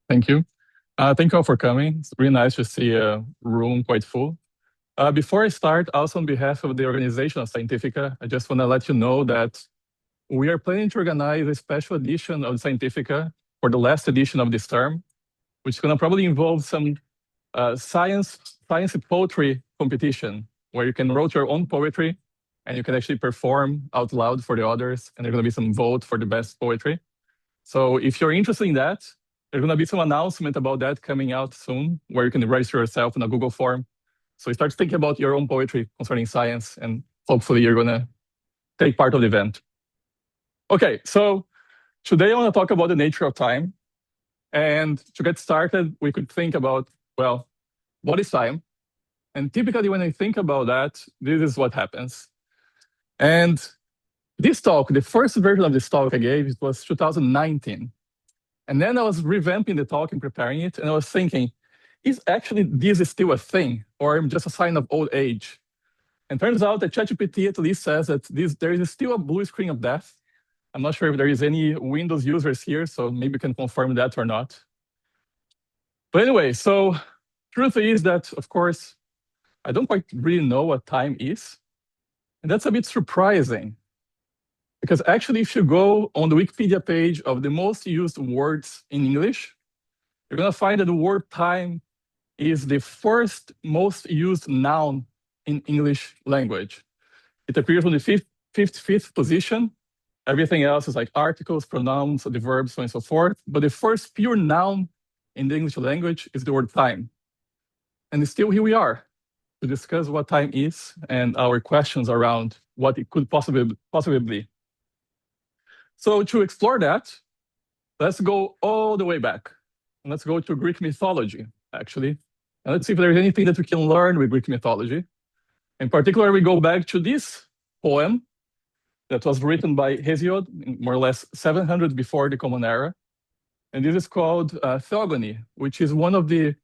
Thank you. Thank you all for coming. It's really nice to see a room quite full. Before I start, also on behalf of the organization of ScientiFika, I just want to let you know that we are planning to organize a special edition of ScientiFika for the last edition of this term, which is going to probably involve some science poetry competition, where you can write your own poetry and you can actually perform out loud for the others, and there's going to be some vote for the best poetry. So if you're interested in that, there's going to be some announcement about that coming out soon, where you can register yourself in a Google form. So you start thinking about your own poetry concerning science, and hopefully you're going to take part of the event. Okay, so today I want to talk about the nature of time. And to get started, we could think about, well, what is time? And typically when I think about that, this is what happens. And this talk, the first version of this talk I gave, it was 2019. And then I was revamping the talk and preparing it, and I was thinking, is actually this still a thing, or just a sign of old age? And turns out that ChatGPT at least says that there is still a blue screen of death. I'm not sure if there is any Windows users here, so maybe you can confirm that or not. But anyway, so truth is that, of course, I don't quite really know what time is. And that's a bit surprising. Because actually, if you go on the Wikipedia page of the most used words in English, you're going to find that the word time is the first most used noun in English language. It appears on the 55th position. Everything else is like articles, pronouns, the verbs, so on and so forth. But the first pure noun in the English language is the word time. And still here we are to discuss what time is and our questions around what it could possibly be. So to explore that, let's go all the way back. And let's go to Greek mythology, actually. And let's see if there's anything that we can learn with Greek mythology. In particular, we go back to this poem that was written by Hesiod, more or less 700 before the Common Era. And this is called Theogony, which is one of the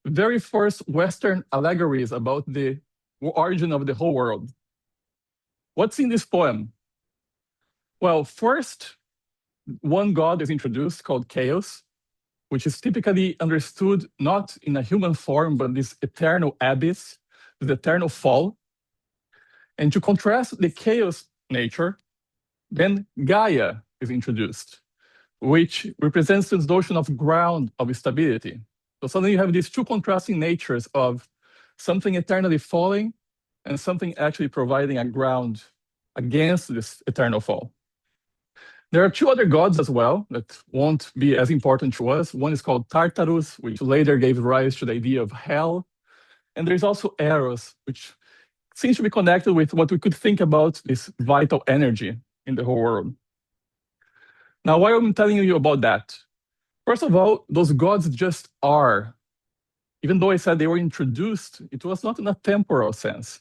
very first Western allegories about the origin of the whole world. What's in this poem? Well, first, one god is introduced called Chaos, which is typically understood not in a human form, but this eternal abyss, the eternal fall. And to contrast the chaos nature, then Gaia is introduced, which represents this notion of ground, of stability. So suddenly you have these two contrasting natures of something eternally falling and something actually providing a ground against this eternal fall. There are two other gods as well that won't be as important to us. One is called Tartarus, which later gave rise to the idea of hell. And there's also Eros, which seems to be connected with what we could think about this vital energy in the whole world. Now, why am I telling you about that? First of all, those gods just are. Even though I said they were introduced, it was not in a temporal sense.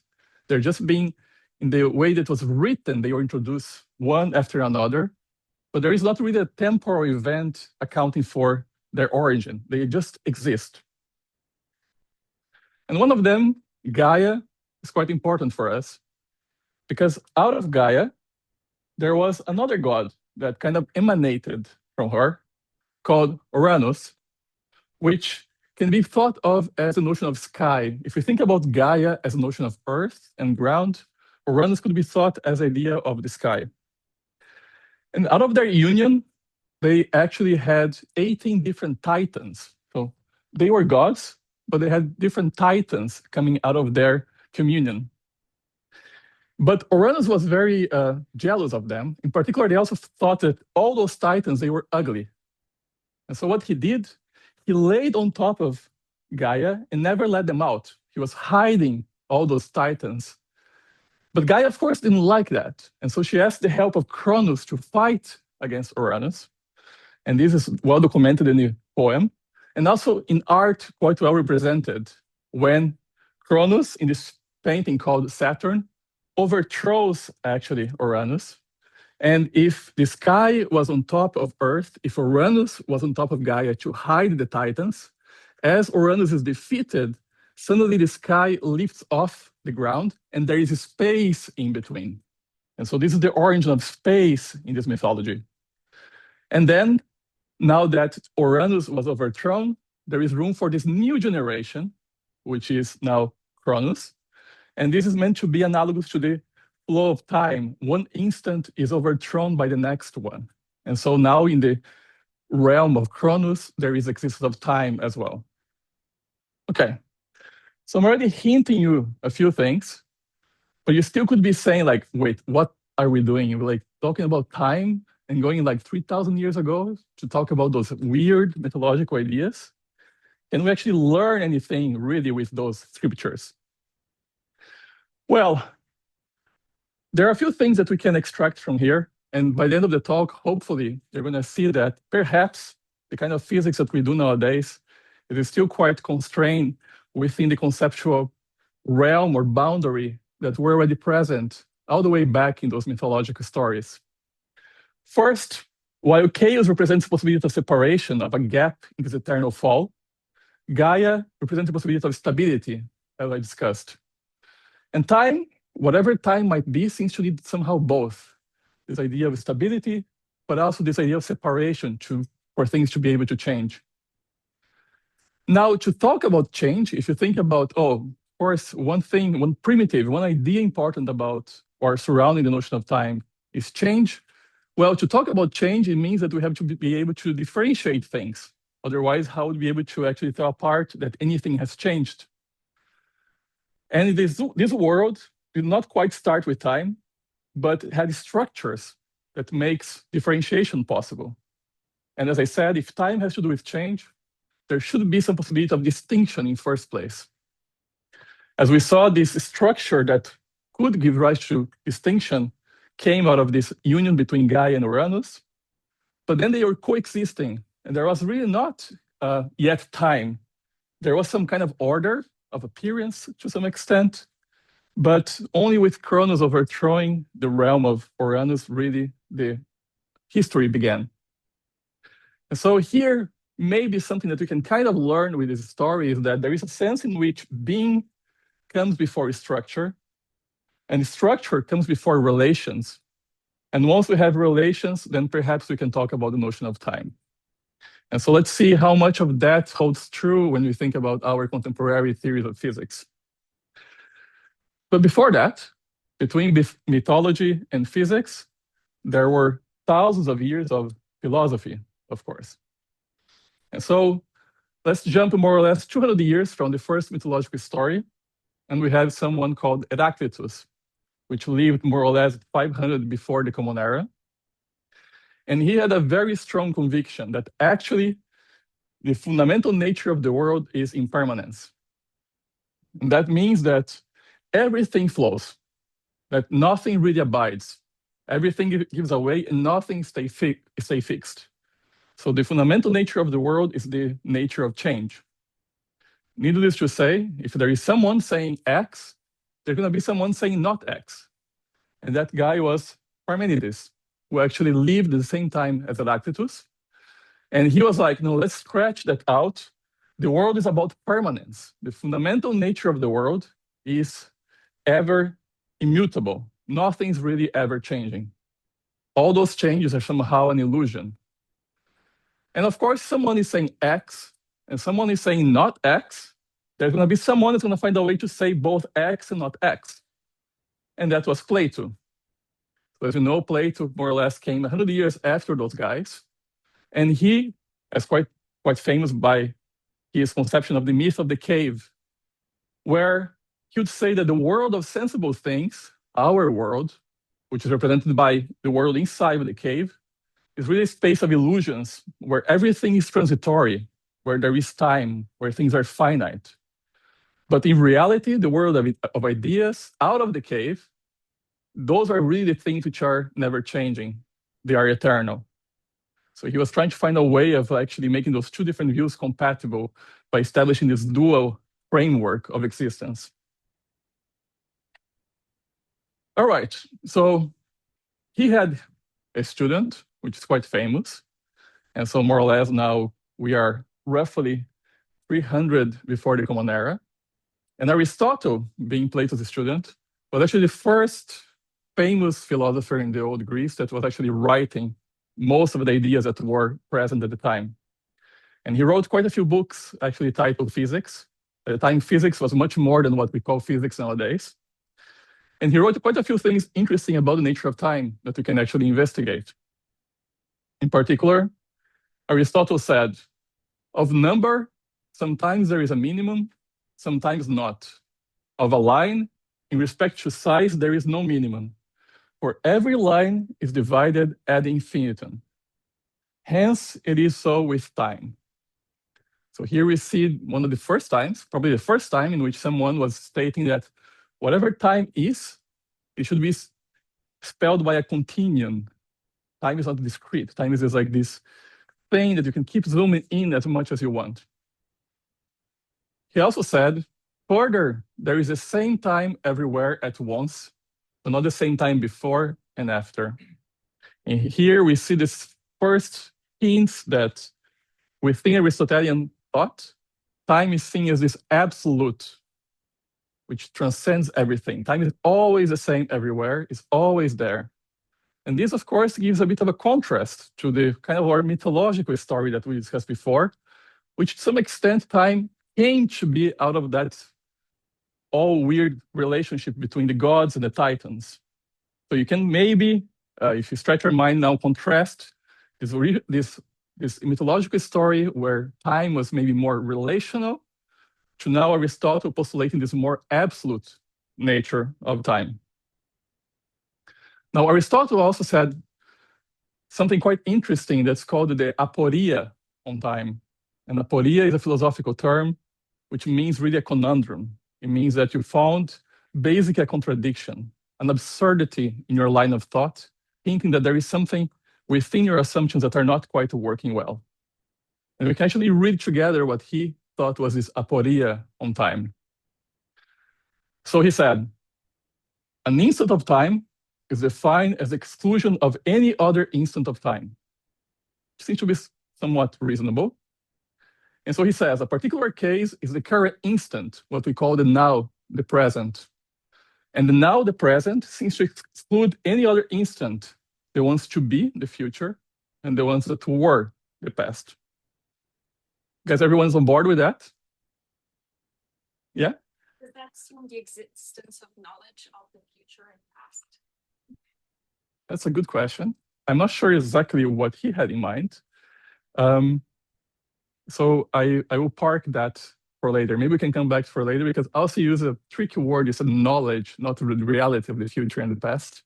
They're just being, in the way that was written, they were introduced one after another. But there is not really a temporal event accounting for their origin. They just exist. And one of them, Gaia, is quite important for us, because out of Gaia, there was another god that kind of emanated from her, called Uranus, which can be thought of as a notion of sky. If we think about Gaia as a notion of earth and ground, Uranus could be thought as the idea of the sky. And out of their union, they actually had 18 different titans. So they were gods, but they had different titans coming out of their communion. But Uranus was very jealous of them. In particular, they also thought that all those titans, they were ugly. And so what he did, he laid on top of Gaia and never let them out. He was hiding all those titans. But Gaia, of course, didn't like that. And so she asked the help of Cronus to fight against Uranus. And this is well documented in the poem, and also in art, quite well represented, when Cronus, in this painting called Saturn, overthrows actually Uranus. And if the sky was on top of Earth, if Uranus was on top of Gaia to hide the Titans, as Uranus is defeated, suddenly the sky lifts off the ground and there is a space in between. And so this is the origin of space in this mythology. And then now that Uranus was overthrown, there is room for this new generation, which is now Cronus. And this is meant to be analogous to the flow of time. One instant is overthrown by the next one. And so now in the realm of Cronus, there is existence of time as well. Okay, so I'm already hinting you a few things, but you still could be saying like, wait, what are we doing? We're like talking about time and going like 3,000 years ago to talk about those weird mythological ideas. Can we actually learn anything really with those scriptures? Well, there are a few things that we can extract from here. And by the end of the talk, hopefully, you're going to see that perhaps the kind of physics that we do nowadays, it is still quite constrained within the conceptual realm or boundary that were already present all the way back in those mythological stories. First, while chaos represents the possibility of separation, of a gap in this eternal fall, Gaia represents the possibility of stability, as I discussed. And time, whatever time might be, seems to need somehow both. This idea of stability, but also this idea of separation for things to be able to change. Now, to talk about change, if you think about, of course, one thing, one primitive, one idea important about or surrounding the notion of time is change. Well, to talk about change, it means that we have to be able to differentiate things. Otherwise, how would we be able to actually tell apart that anything has changed? And this world did not quite start with time, but had structures that makes differentiation possible. And as I said, if time has to do with change, there should be some possibility of distinction in first place. As we saw, this structure that could give rise to distinction came out of this union between Gaia and Uranus, but then they were coexisting, and there was really not yet time. There was some kind of order of appearance to some extent, but only with Cronus overthrowing the realm of Uranus, really the history began. And so here, maybe something that we can kind of learn with this story is that there is a sense in which being comes before structure, and structure comes before relations. And once we have relations, then perhaps we can talk about the notion of time. And so let's see how much of that holds true when we think about our contemporary theories of physics. But before that, between mythology and physics, there were thousands of years of philosophy, of course. And so let's jump more or less 200 years from the first mythological story, and we have someone called Heraclitus, which lived more or less 500 before the Common Era. And he had a very strong conviction that actually the fundamental nature of the world is impermanence. And that means that everything flows, that nothing really abides. Everything gives away and nothing stay fixed. So the fundamental nature of the world is the nature of change. Needless to say, if there is someone saying X, there's going to be someone saying not X. And that guy was Parmenides, who actually lived at the same time as Heraclitus. And he was like, no, let's scratch that out. The world is about permanence. The fundamental nature of the world is ever immutable. Nothing's really ever changing. All those changes are somehow an illusion. And of course, someone is saying X and someone is saying not X. There's going to be someone that's going to find a way to say both X and not X. And that was Plato. So as you know, Plato more or less came 100 years after those guys. And he is quite famous by his conception of the myth of the cave, where he would say that the world of sensible things, our world, which is represented by the world inside of the cave, is really a space of illusions where everything is transitory, where there is time, where things are finite. But in reality, the world of ideas out of the cave, those are really the things which are never changing. They are eternal. So he was trying to find a way of actually making those two different views compatible by establishing this dual framework of existence. All right, so he had a student, which is quite famous. And so more or less now we are roughly 300 before the Common Era. And Aristotle, being Plato's student, was actually the first famous philosopher in the old Greece that was actually writing most of the ideas that were present at the time. And he wrote quite a few books, actually titled Physics. At the time, physics was much more than what we call physics nowadays. And he wrote quite a few things interesting about the nature of time that we can actually investigate. In particular, Aristotle said, of number, sometimes there is a minimum, sometimes not. Of a line, in respect to size, there is no minimum. For every line is divided ad infinitum. Hence, it is so with time. So here we see one of the first times, probably the first time in which someone was stating that whatever time is, it should be spelled by a continuum. Time is not discrete. Time is just like this thing that you can keep zooming in as much as you want. He also said, further, there is the same time everywhere at once, but not the same time before and after. And here we see this first hints that within Aristotelian thought, time is seen as this absolute, which transcends everything. Time is always the same everywhere, it's always there. And this, of course, gives a bit of a contrast to the kind of our mythological story that we discussed before, which to some extent time came to be out of that all weird relationship between the gods and the titans. So you can maybe, if you stretch your mind now, contrast this mythological story where time was maybe more relational to now Aristotle postulating this more absolute nature of time. Now, Aristotle also said something quite interesting that's called the aporia on time. And aporia is a philosophical term which means really a conundrum. It means that you found basically a contradiction, an absurdity in your line of thought, thinking that there is something within your assumptions that are not quite working well. And we can actually read together what he thought was this aporia on time. So he said, an instant of time is defined as the exclusion of any other instant of time. It seems to be somewhat reasonable. And so he says, a particular case is the current instant, what we call the now, the present. And the now, the present, seems to exclude any other instant, the ones to be, the future, and the ones that were, the past. Guys, everyone's on board with that? Yeah? Does that assume the existence of knowledge of the future and past? That's a good question. I'm not sure exactly what he had in mind. So I will park that for later. Maybe we can come back for later, because I also use a tricky word. You said knowledge, not the reality of the future and the past.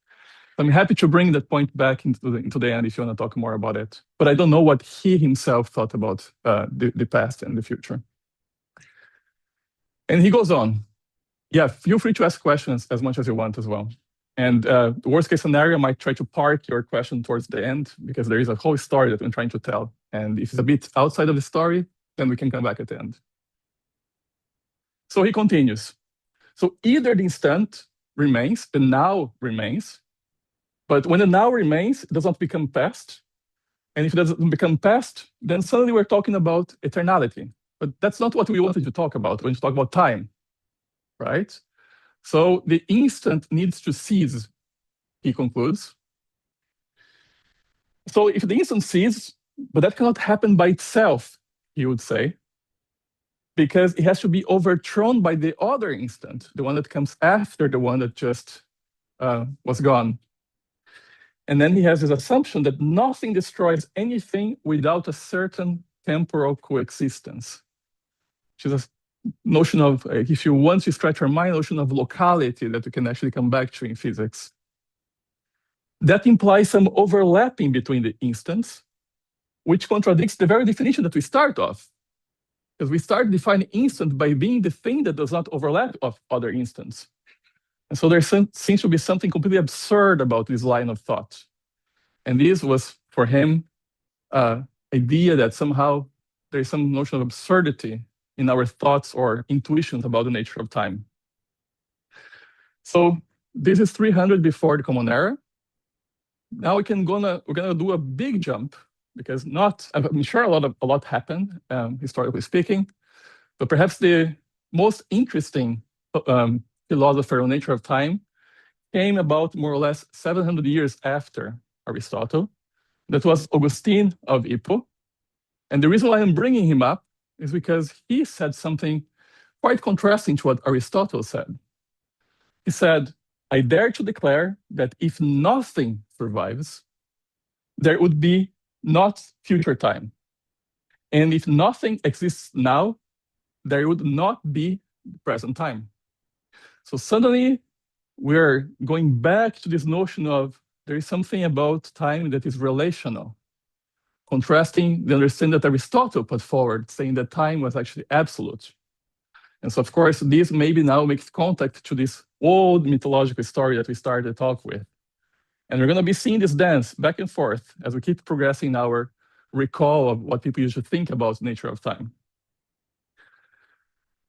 I'm happy to bring that point back into the end if you want to talk more about it. But I don't know what he himself thought about the past and the future. And he goes on. Yeah, feel free to ask questions as much as you want as well. And the worst case scenario, I might try to park your question towards the end, because there is a whole story that I'm trying to tell. And if it's a bit outside of the story, then we can come back at the end. So he continues. So either the instant remains, the now remains, but when the now remains, it does not become past. And if it doesn't become past, then suddenly we're talking about eternality. But that's not what we wanted to talk about when we talk about time, right? So the instant needs to cease, he concludes. So if the instant ceases, but that cannot happen by itself, he would say, because it has to be overthrown by the other instant, the one that comes after the one that just was gone. And then he has this assumption that nothing destroys anything without a certain temporal coexistence, which is a notion of, if you want to stretch your mind, notion of locality that we can actually come back to in physics. That implies some overlapping between the instants, which contradicts the very definition that we start off. Because we start defining instant by being the thing that does not overlap of other instants. And so there seems to be something completely absurd about this line of thought. And this was, for him, idea that somehow there is some notion of absurdity in our thoughts or intuitions about the nature of time. So this is 300 before the Common Era. Now we're gonna do a big jump, because I'm sure a lot happened, historically speaking, but perhaps the most interesting philosopher on nature of time came about more or less 700 years after Aristotle. That was Augustine of Hippo. And the reason why I'm bringing him up is because he said something quite contrasting to what Aristotle said. He said, I dare to declare that if nothing survives, there would be not future time. And if nothing exists now, there would not be present time. So suddenly, we're going back to this notion of there is something about time that is relational, contrasting the understanding that Aristotle put forward, saying that time was actually absolute. And so, of course, this maybe now makes contact to this old mythological story that we started the talk with. And we're going to be seeing this dance back and forth as we keep progressing in our recall of what people usually think about the nature of time.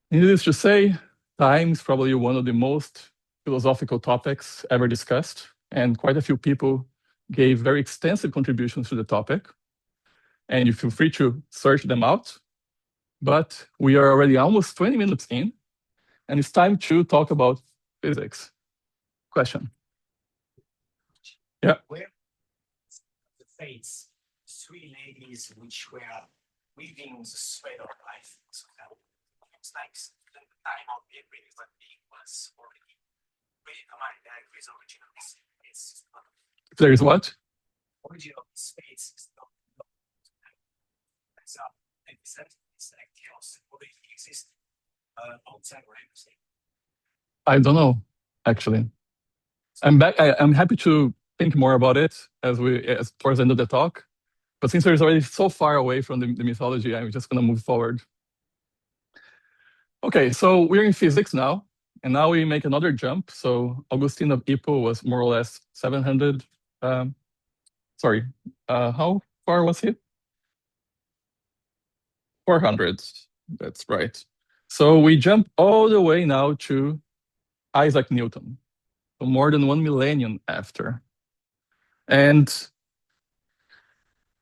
Needless to say, time is probably one of the most philosophical topics ever discussed, and quite a few people gave very extensive contributions to the topic. And you feel free to search them out. But we are already almost 20 minutes in, and it's time to talk about physics. Question? Yeah. Where the fates, three ladies which were weaving the thread of life, so that looks like the time of every being was already predetermined with original space. There is what? Origin of space is not known. So, and it's like chaos already exists outside of everything. I don't know, actually. I'm back. I'm happy to think more about it as towards the end of the talk. But since we're already so far away from the mythology, I'm just going to move forward. Okay, so we're in physics now, and now we make another jump. So Augustine of Hippo was more or less 700. How far was he? 400. That's right. So we jump all the way now to Isaac Newton, so more than 1 millennium after. And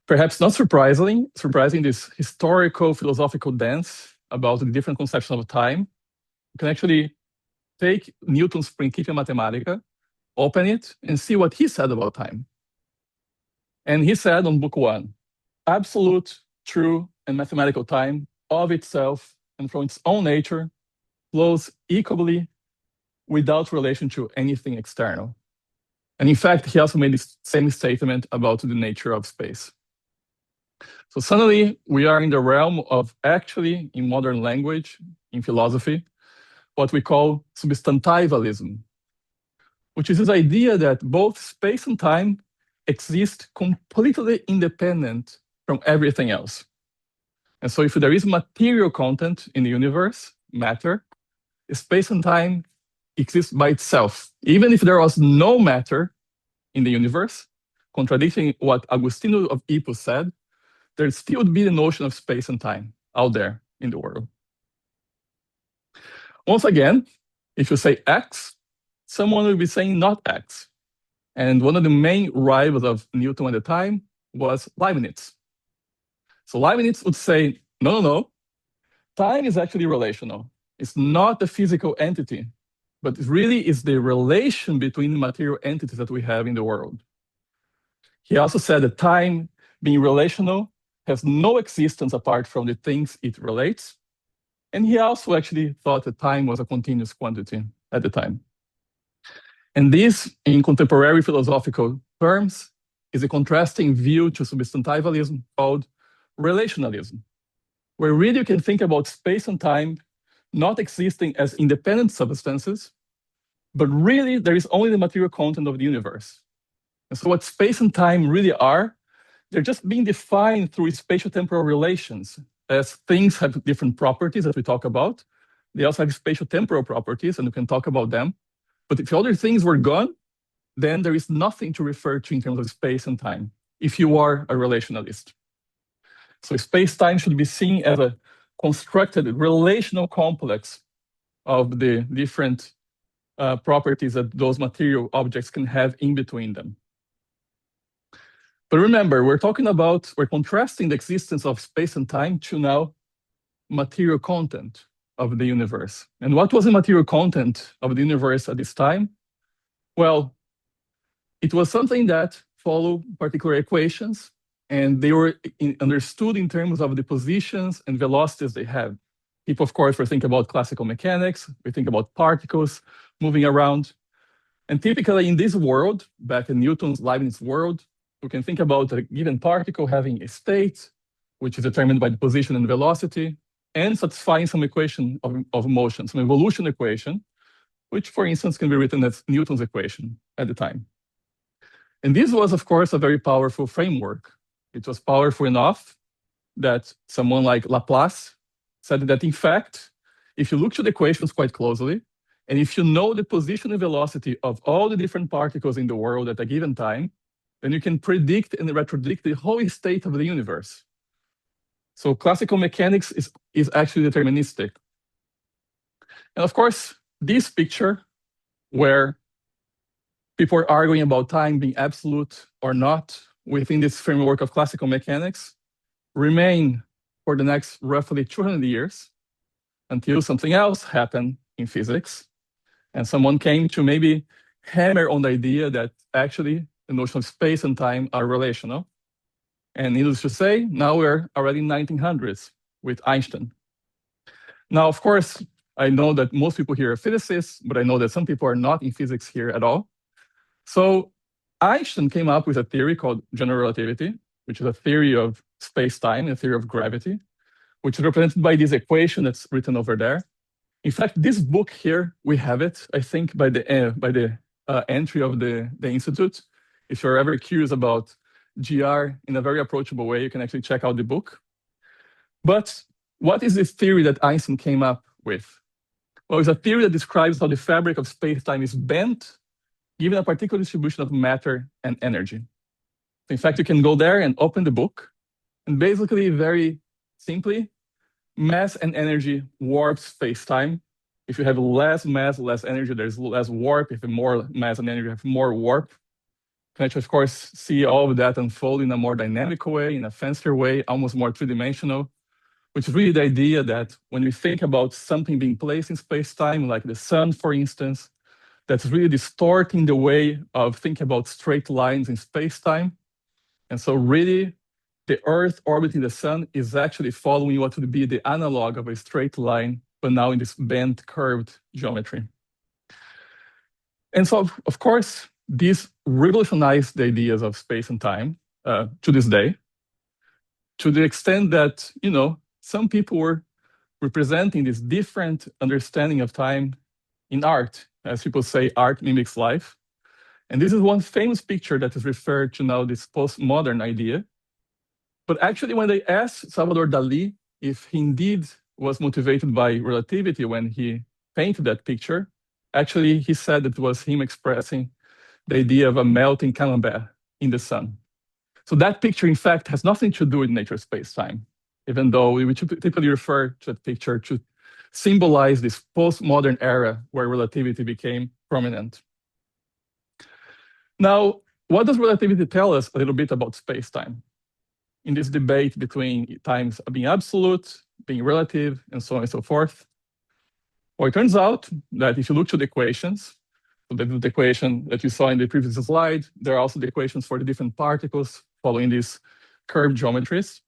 perhaps not surprising this historical philosophical dance about the different conceptions of time. You can actually take Newton's Principia Mathematica, open it, and see what he said about time. And he said on book 1, absolute, true, and mathematical time of itself and from its own nature flows equably without relation to anything external. And in fact, he also made the same statement about the nature of space. So suddenly, we are in the realm of actually, in modern language, in philosophy, what we call substantivalism, which is this idea that both space and time exist completely independent from everything else. And so if there is material content in the universe, matter, space and time exist by itself. Even if there was no matter in the universe, contradicting what Augustine of Hippo said, there still would be the notion of space and time out there in the world. Once again, if you say X, someone will be saying not X. And one of the main rivals of Newton at the time was Leibniz. So Leibniz would say, no, time is actually relational. It's not a physical entity, but it really is the relation between the material entities that we have in the world. He also said that time, being relational, has no existence apart from the things it relates. And he also actually thought that time was a continuous quantity at the time. And this, in contemporary philosophical terms, is a contrasting view to substantivalism called relationalism, where really you can think about space and time not existing as independent substances, but really there is only the material content of the universe. And so what space and time really are, they're just being defined through spatial-temporal relations. As things have different properties that we talk about, they also have spatial-temporal properties, and we can talk about them. But if other things were gone, then there is nothing to refer to in terms of space and time, if you are a relationalist. So space-time should be seen as a constructed relational complex of the different properties that those material objects can have in between them. But remember, we're contrasting the existence of space and time to now material content of the universe. And what was the material content of the universe at this time? Well, it was something that followed particular equations and they were understood in terms of the positions and velocities they have. People, of course, were thinking about classical mechanics. We think about particles moving around. And typically in this world, back in Newton's Leibniz world, we can think about a given particle having a state, which is determined by the position and velocity, and satisfying some equation of motion, some evolution equation, which, for instance, can be written as Newton's equation at the time. And this was, of course, a very powerful framework. It was powerful enough that someone like Laplace said that, in fact, if you look to the equations quite closely, and if you know the position and velocity of all the different particles in the world at a given time, then you can predict and retrodict the whole state of the universe. So classical mechanics is actually deterministic. And of course, this picture, where people are arguing about time being absolute or not within this framework of classical mechanics, remain for the next roughly 200 years until something else happened in physics. And someone came to maybe hammer on the idea that actually the notion of space and time are relational. And needless to say, now we're already in 1900s with Einstein. Now, of course, I know that most people here are physicists, but I know that some people are not in physics here at all. So Einstein came up with a theory called general relativity, which is a theory of space-time, a theory of gravity, which is represented by this equation that's written over there. In fact, this book here, we have it, I think, by the entry of the Institute. If you're ever curious about GR in a very approachable way, you can actually check out the book. But what is this theory that Einstein came up with? Well, it's a theory that describes how the fabric of space-time is bent given a particular distribution of matter and energy. So in fact, you can go there and open the book, and basically, very simply, mass and energy warp space-time. If you have less mass, less energy, there's less warp. If you have more mass and energy, you have more warp. You can actually, of course, see all of that unfold in a more dynamic way, in a fancier way, almost more three-dimensional, which is really the idea that when we think about something being placed in space-time, like the sun, for instance, that's really distorting the way of thinking about straight lines in space-time. And so really, the Earth orbiting the sun is actually following what would be the analog of a straight line, but now in this bent, curved geometry. And so, of course, this revolutionized the ideas of space and time to this day, to the extent that, some people were representing this different understanding of time in art. As people say, art mimics life. And this is one famous picture that is referred to now, this postmodern idea. But actually, when they asked Salvador Dali if he indeed was motivated by relativity when he painted that picture, actually, he said it was him expressing the idea of a melting camembert in the sun. So that picture, in fact, has nothing to do with nature space-time, even though we typically refer to that picture to symbolize this postmodern era where relativity became prominent. Now, what does relativity tell us a little bit about space-time in this debate between times being absolute, being relative, and so on and so forth? Well, it turns out that if you look to the equations, so the equation that you saw in the previous slide, there are also the equations for the different particles following these curved geometries.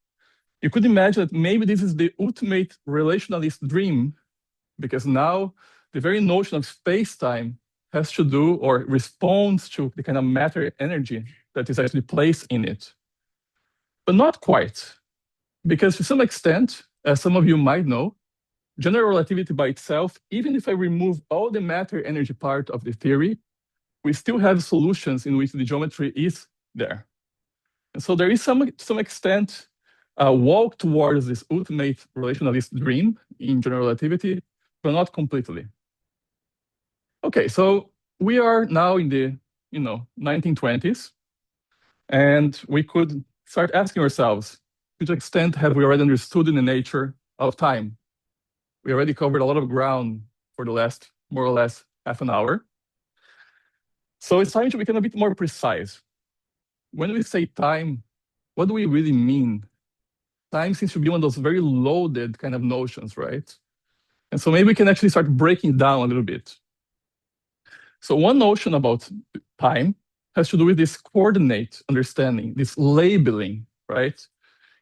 You could imagine that maybe this is the ultimate relationalist dream, because now the very notion of space-time has to do or responds to the kind of matter energy that is actually placed in it. But not quite, because to some extent, as some of you might know, general relativity by itself, even if I remove all the matter energy part of the theory, we still have solutions in which the geometry is there. And so there is to some extent a walk towards this ultimate relationalist dream in general relativity, but not completely. Okay, so we are now in the 1920s, and we could start asking ourselves, to which extent have we already understood the nature of time? We already covered a lot of ground for the last more or less half an hour. So it's time to become a bit more precise. When we say time, what do we really mean? Time seems to be one of those very loaded kind of notions, right? And so maybe we can actually start breaking down a little bit. So one notion about time has to do with this coordinate understanding, this labeling right?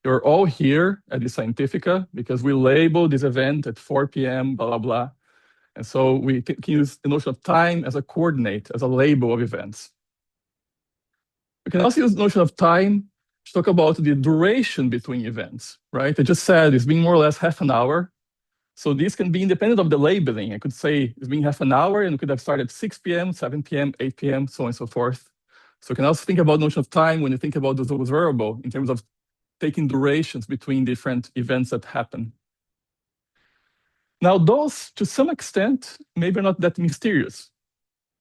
You're all here at the ScientiFika because we label this event at 4 p.m., blah, blah, blah. And so we can use the notion of time as a coordinate, as a label of events. We can also use the notion of time to talk about the duration between events, right? I just said it's been more or less half an hour. So this can be independent of the labeling. I could say it's been half an hour and we could have started 6 p.m., 7 p.m., 8 p.m., so on and so forth. So you can also think about the notion of time when you think about those observable in terms of taking durations between different events that happen. Now, those, to some extent, maybe are not that mysterious.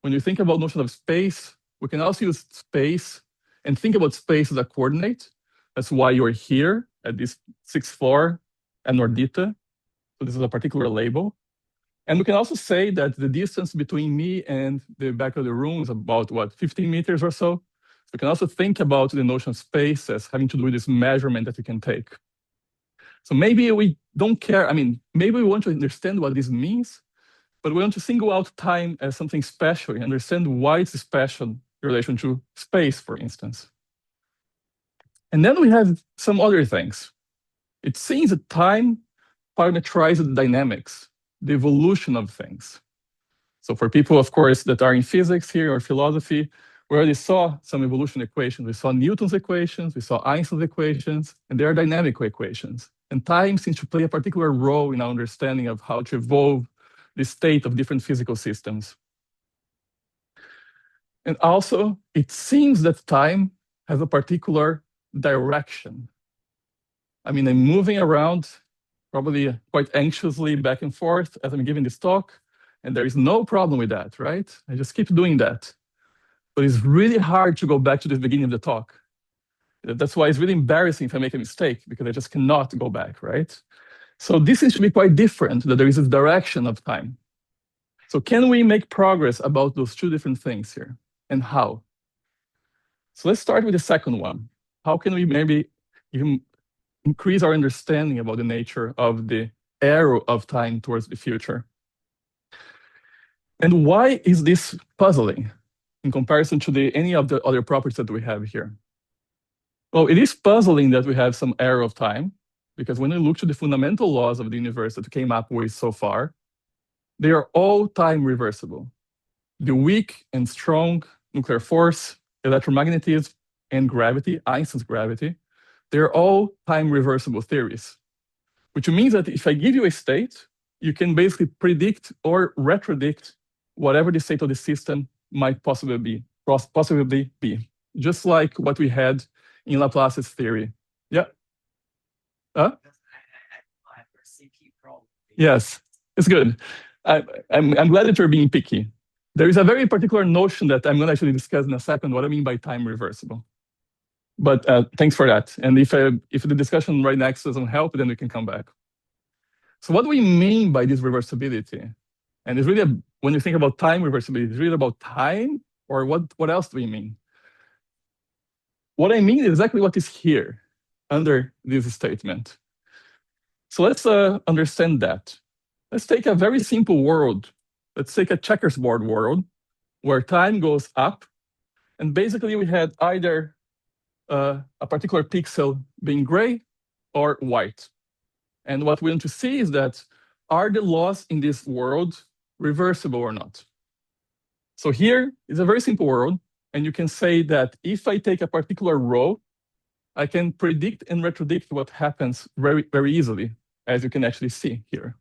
When you think about notion of space, we can also use space and think about space as a coordinate. That's why you're here at this 6th floor at NORDITA. So this is a particular label. And we can also say that the distance between me and the back of the room is about, what, 15 meters or so. So we can also think about the notion of space as having to do with this measurement that you can take. So maybe we don't care. I mean, maybe we want to understand what this means, but we want to single out time as something special and understand why it's special in relation to space, for instance. And then we have some other things. It seems that time parameterizes the dynamics, the evolution of things. So for people, of course, that are in physics here or philosophy, we already saw some evolution equations. We saw Newton's equations, we saw Einstein's equations, and they are dynamic equations. And time seems to play a particular role in our understanding of how to evolve the state of different physical systems. And also, it seems that time has a particular direction. I mean, I'm moving around, probably quite anxiously back and forth as I'm giving this talk, and there is no problem with that, right? I just keep doing that. But it's really hard to go back to the beginning of the talk. That's why it's really embarrassing if I make a mistake, because I just cannot go back, right? So this seems to be quite different, that there is a direction of time. So can we make progress about those two different things here, and how? So let's start with the second one. How can we maybe even increase our understanding about the nature of the arrow of time towards the future? And why is this puzzling in comparison to any of the other properties that we have here? Well, it is puzzling that we have some arrow of time, because when we look to the fundamental laws of the universe that we came up with so far, they are all time reversible. The weak and strong nuclear force, electromagnetism, and gravity, Einstein's gravity, they're all time reversible theories, which means that if I give you a state, you can basically predict or retrodict whatever the state of the system might possibly be, just like what we had in Laplace's theory. Yeah. Huh? Yes, it's good. I'm glad that you're being picky. There is a very particular notion that I'm going to actually discuss in a second, what I mean by time reversible. But thanks for that. And if the discussion right next doesn't help, then we can come back. So what do we mean by this reversibility? And it's really, when you think about time reversibility, it's really about time, or what else do we mean? What I mean is exactly what is here under this statement. So let's understand that. Let's take a very simple world. Let's take a checkerboard world where time goes up. And basically we had either a particular pixel being gray or white. And what we want to see is that, are the laws in this world reversible or not? So here is a very simple world. And you can say that if I take a particular row, I can predict and retrodict what happens very, very easily, as you can actually see here.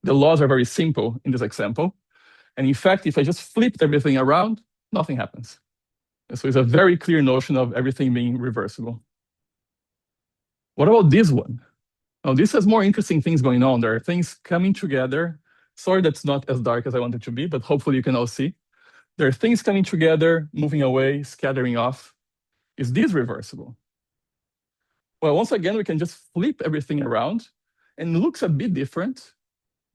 The laws are very simple in this example. And in fact, if I just flipped everything around, nothing happens. And so it's a very clear notion of everything being reversible. What about this one? Now, this has more interesting things going on. There are things coming together. Sorry, that's not as dark as I want it to be, but hopefully you can all see. There are things coming together, moving away, scattering off. Is this reversible? Well, once again, we can just flip everything around, and it looks a bit different.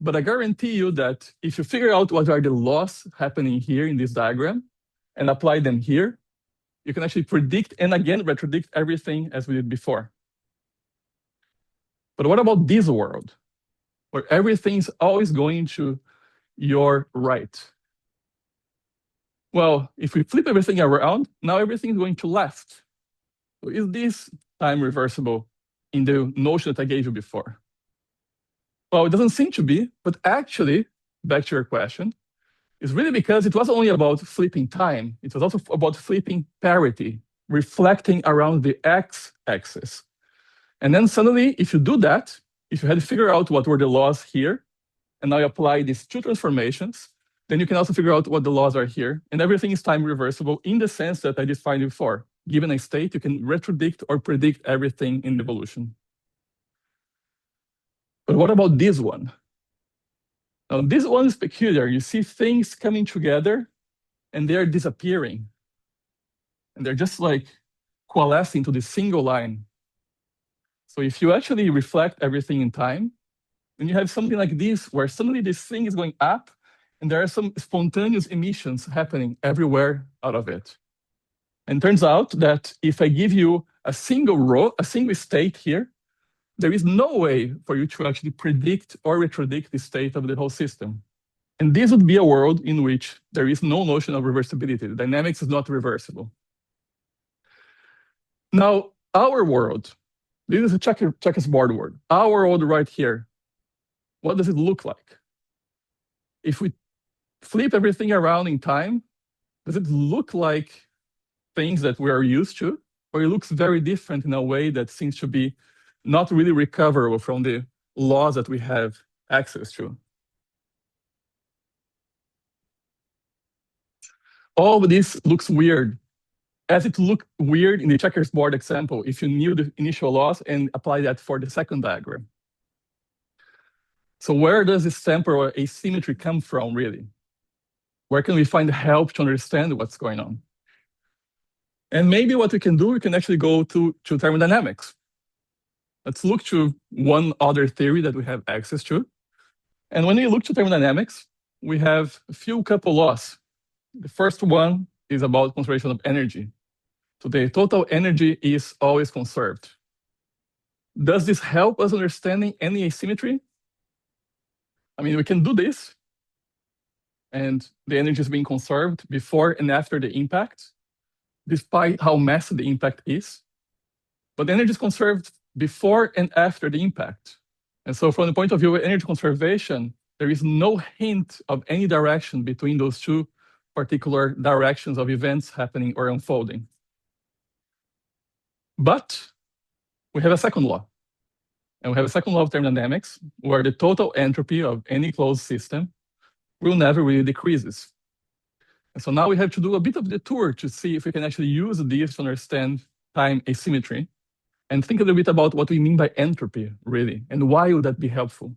But I guarantee you that if you figure out what are the laws happening here in this diagram and apply them here, you can actually predict and again retrodict everything as we did before. But what about this world, where everything's always going to your right? Well, if we flip everything around, now everything is going to left. So is this time reversible in the notion that I gave you before? Well, it doesn't seem to be, but actually, back to your question, it's really because it wasn't only about flipping time, it was also about flipping parity, reflecting around the x-axis. And then suddenly, if you do that, if you had to figure out what were the laws here, and now you apply these two transformations, then you can also figure out what the laws are here. And everything is time reversible in the sense that I defined before. Given a state, you can retrodict or predict everything in evolution. But what about this one? Now, this one is peculiar. You see things coming together and they're disappearing. And they're just like coalescing to this single line. So if you actually reflect everything in time, then you have something like this, where suddenly this thing is going up and there are some spontaneous emissions happening everywhere out of it. And it turns out that if I give you a single row, a single state here, there is no way for you to actually predict or retrodict the state of the whole system. And this would be a world in which there is no notion of reversibility. The dynamics is not reversible. Now, our world, this is a checkerboard world. Our world right here, what does it look like? If we flip everything around in time, does it look like things that we are used to? Or it looks very different in a way that seems to be not really recoverable from the laws that we have access to? All of this looks weird, as it looked weird in the checkerboard example if you knew the initial laws and apply that for the second diagram. So where does this temporal asymmetry come from, really? Where can we find help to understand what's going on? And maybe what we can do, we can actually go to thermodynamics. Let's look to one other theory that we have access to. And when we look to thermodynamics, we have a couple laws. The first one is about conservation of energy. So the total energy is always conserved. Does this help us understanding any asymmetry? I mean, we can do this, and the energy is being conserved before and after the impact, despite how massive the impact is. But the energy is conserved before and after the impact. And so from the point of view of energy conservation, there is no hint of any direction between those two particular directions of events happening or unfolding. But we have a second law. And we have a second law of thermodynamics, where the total entropy of any closed system will never really decreases. And so now we have to do a bit of the tour to see if we can actually use this to understand time asymmetry and think a little bit about what we mean by entropy, really, and why would that be helpful.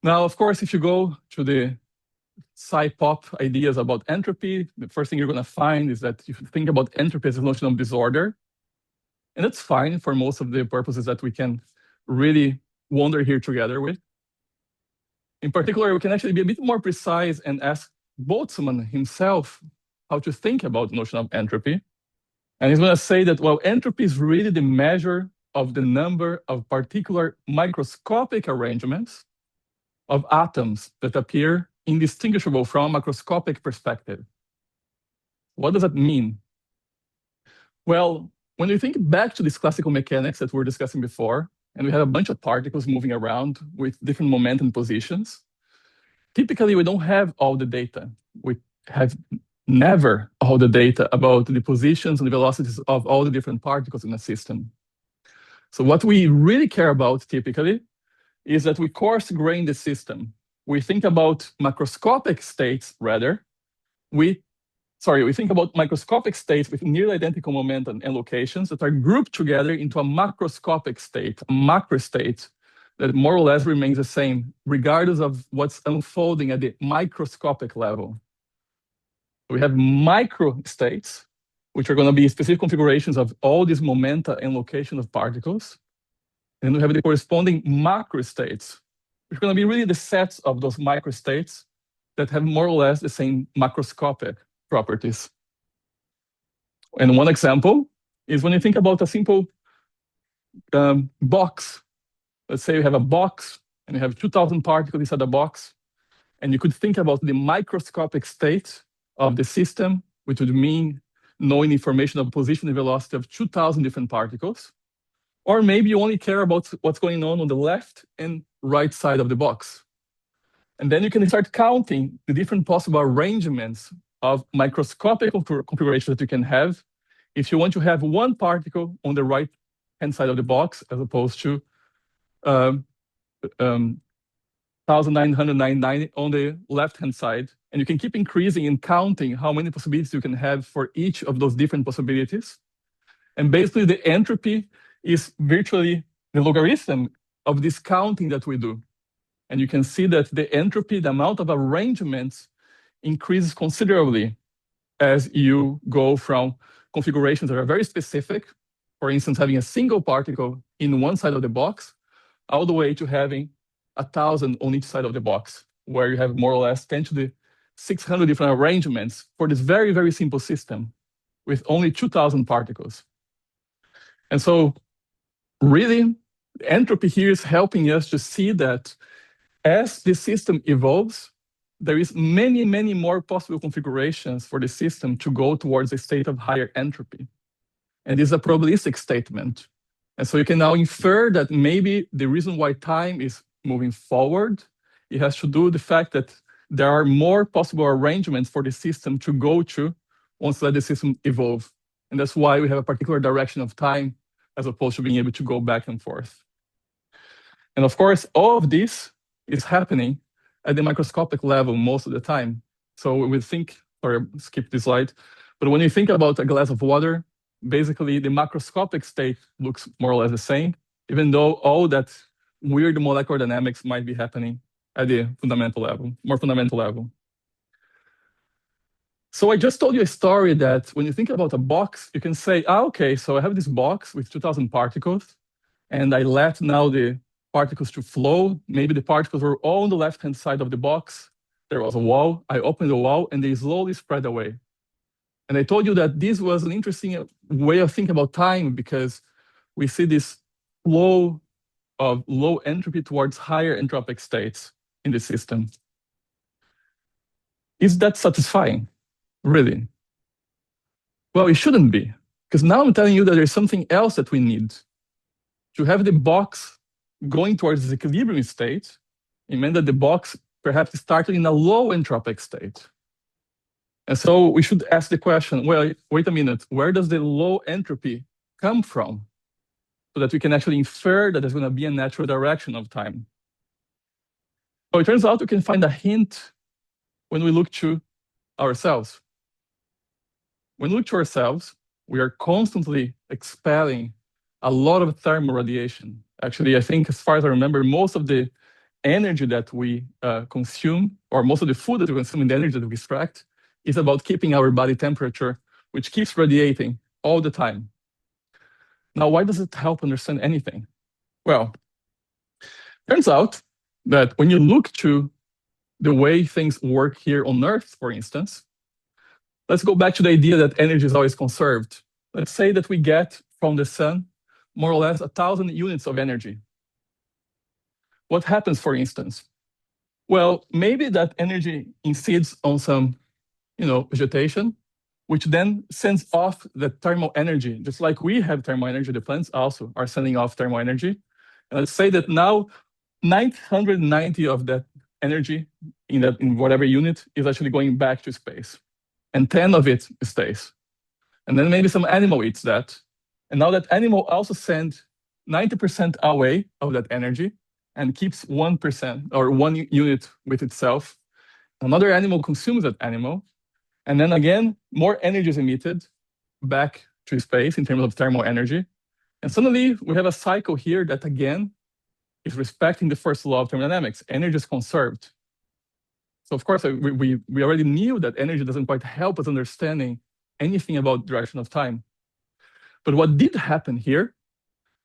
Now, of course, if you go to the sci-pop ideas about entropy, the first thing you're going to find is that you think about entropy as a notion of disorder. And that's fine for most of the purposes that we can really wander here together with. In particular, we can actually be a bit more precise and ask Boltzmann himself how to think about the notion of entropy. And he's going to say that, well, entropy is really the measure of the number of particular microscopic arrangements of atoms that appear indistinguishable from a macroscopic perspective. What does that mean? Well, when you think back to this classical mechanics that we were discussing before, and we have a bunch of particles moving around with different momentum positions, typically we don't have all the data. We have never all the data about the positions and the velocities of all the different particles in a system. So what we really care about typically is that we coarse grain the system. We think about macroscopic states rather. We think about microscopic states with nearly identical momentum and locations that are grouped together into a macroscopic state, a macro state that more or less remains the same, regardless of what's unfolding at the microscopic level. We have micro states, which are going to be specific configurations of all these momenta and locations of particles. And we have the corresponding macro states, which are going to be really the sets of those micro states that have more or less the same macroscopic properties. And one example is when you think about a simple box. Let's say you have a box and you have 2,000 particles inside the box, and you could think about the microscopic state of the system, which would mean knowing information of position and velocity of 2,000 different particles. Or maybe you only care about what's going on the left and right side of the box. And then you can start counting the different possible arrangements of microscopic configurations that you can have if you want to have one particle on the right-hand side of the box as opposed to 1,999 on the left-hand side. And you can keep increasing and counting how many possibilities you can have for each of those different possibilities. And basically, the entropy is virtually the logarithm of this counting that we do. And you can see that the entropy, the amount of arrangements, increases considerably as you go from configurations that are very specific, for instance, having a single particle in one side of the box, all the way to having 1,000 on each side of the box, where you have more or less 10 to the 600 different arrangements for this very, very simple system with only 2,000 particles. And so really, entropy here is helping us to see that as the system evolves, there is many, many more possible configurations for the system to go towards a state of higher entropy. And this is a probabilistic statement. And so you can now infer that maybe the reason why time is moving forward, it has to do with the fact that there are more possible arrangements for the system to go to once let the system evolve. And that's why we have a particular direction of time as opposed to being able to go back and forth. And of course, all of this is happening at the microscopic level most of the time. So when we think, sorry, skip this slide, but when you think about a glass of water, basically the macroscopic state looks more or less the same, even though all that weird molecular dynamics might be happening at the fundamental level, more fundamental level. So I just told you a story that when you think about a box, you can say, okay, so I have this box with 2,000 particles, and I let now the particles to flow. Maybe the particles were all on the left-hand side of the box. There was a wall. I opened the wall, and they slowly spread away. And I told you that this was an interesting way of thinking about time because we see this flow of low entropy towards higher entropic states in the system. Is that satisfying? Really? Well, it shouldn't be, because now I'm telling you that there's something else that we need. To have the box going towards this equilibrium state, it meant that the box perhaps started in a low entropic state. And so we should ask the question, well, wait a minute, where does the low entropy come from? So that we can actually infer that there's going to be a natural direction of time. So it turns out we can find a hint when we look to ourselves. When we look to ourselves, we are constantly expelling a lot of thermal radiation. Actually, I think as far as I remember, most of the energy that we consume, or most of the food that we consume and the energy that we extract, is about keeping our body temperature, which keeps radiating all the time. Now, why does it help understand anything? Well, turns out that when you look to the way things work here on Earth, for instance, let's go back to the idea that energy is always conserved. Let's say that we get from the sun more or less 1,000 units of energy. What happens, for instance? Well, maybe that energy incides on some, vegetation, which then sends off the thermal energy. Just like we have thermal energy, the plants also are sending off thermal energy. And let's say that now 990 of that energy in whatever unit is actually going back to space. And 10 of it stays. And then maybe some animal eats that. And now that animal also sends 90% away of that energy and keeps 1% or 1 unit with itself. Another animal consumes that animal. And then again, more energy is emitted back to space in terms of thermal energy. And suddenly we have a cycle here that again is respecting the first law of thermodynamics. Energy is conserved. So of course, we already knew that energy doesn't quite help us understanding anything about direction of time. But what did happen here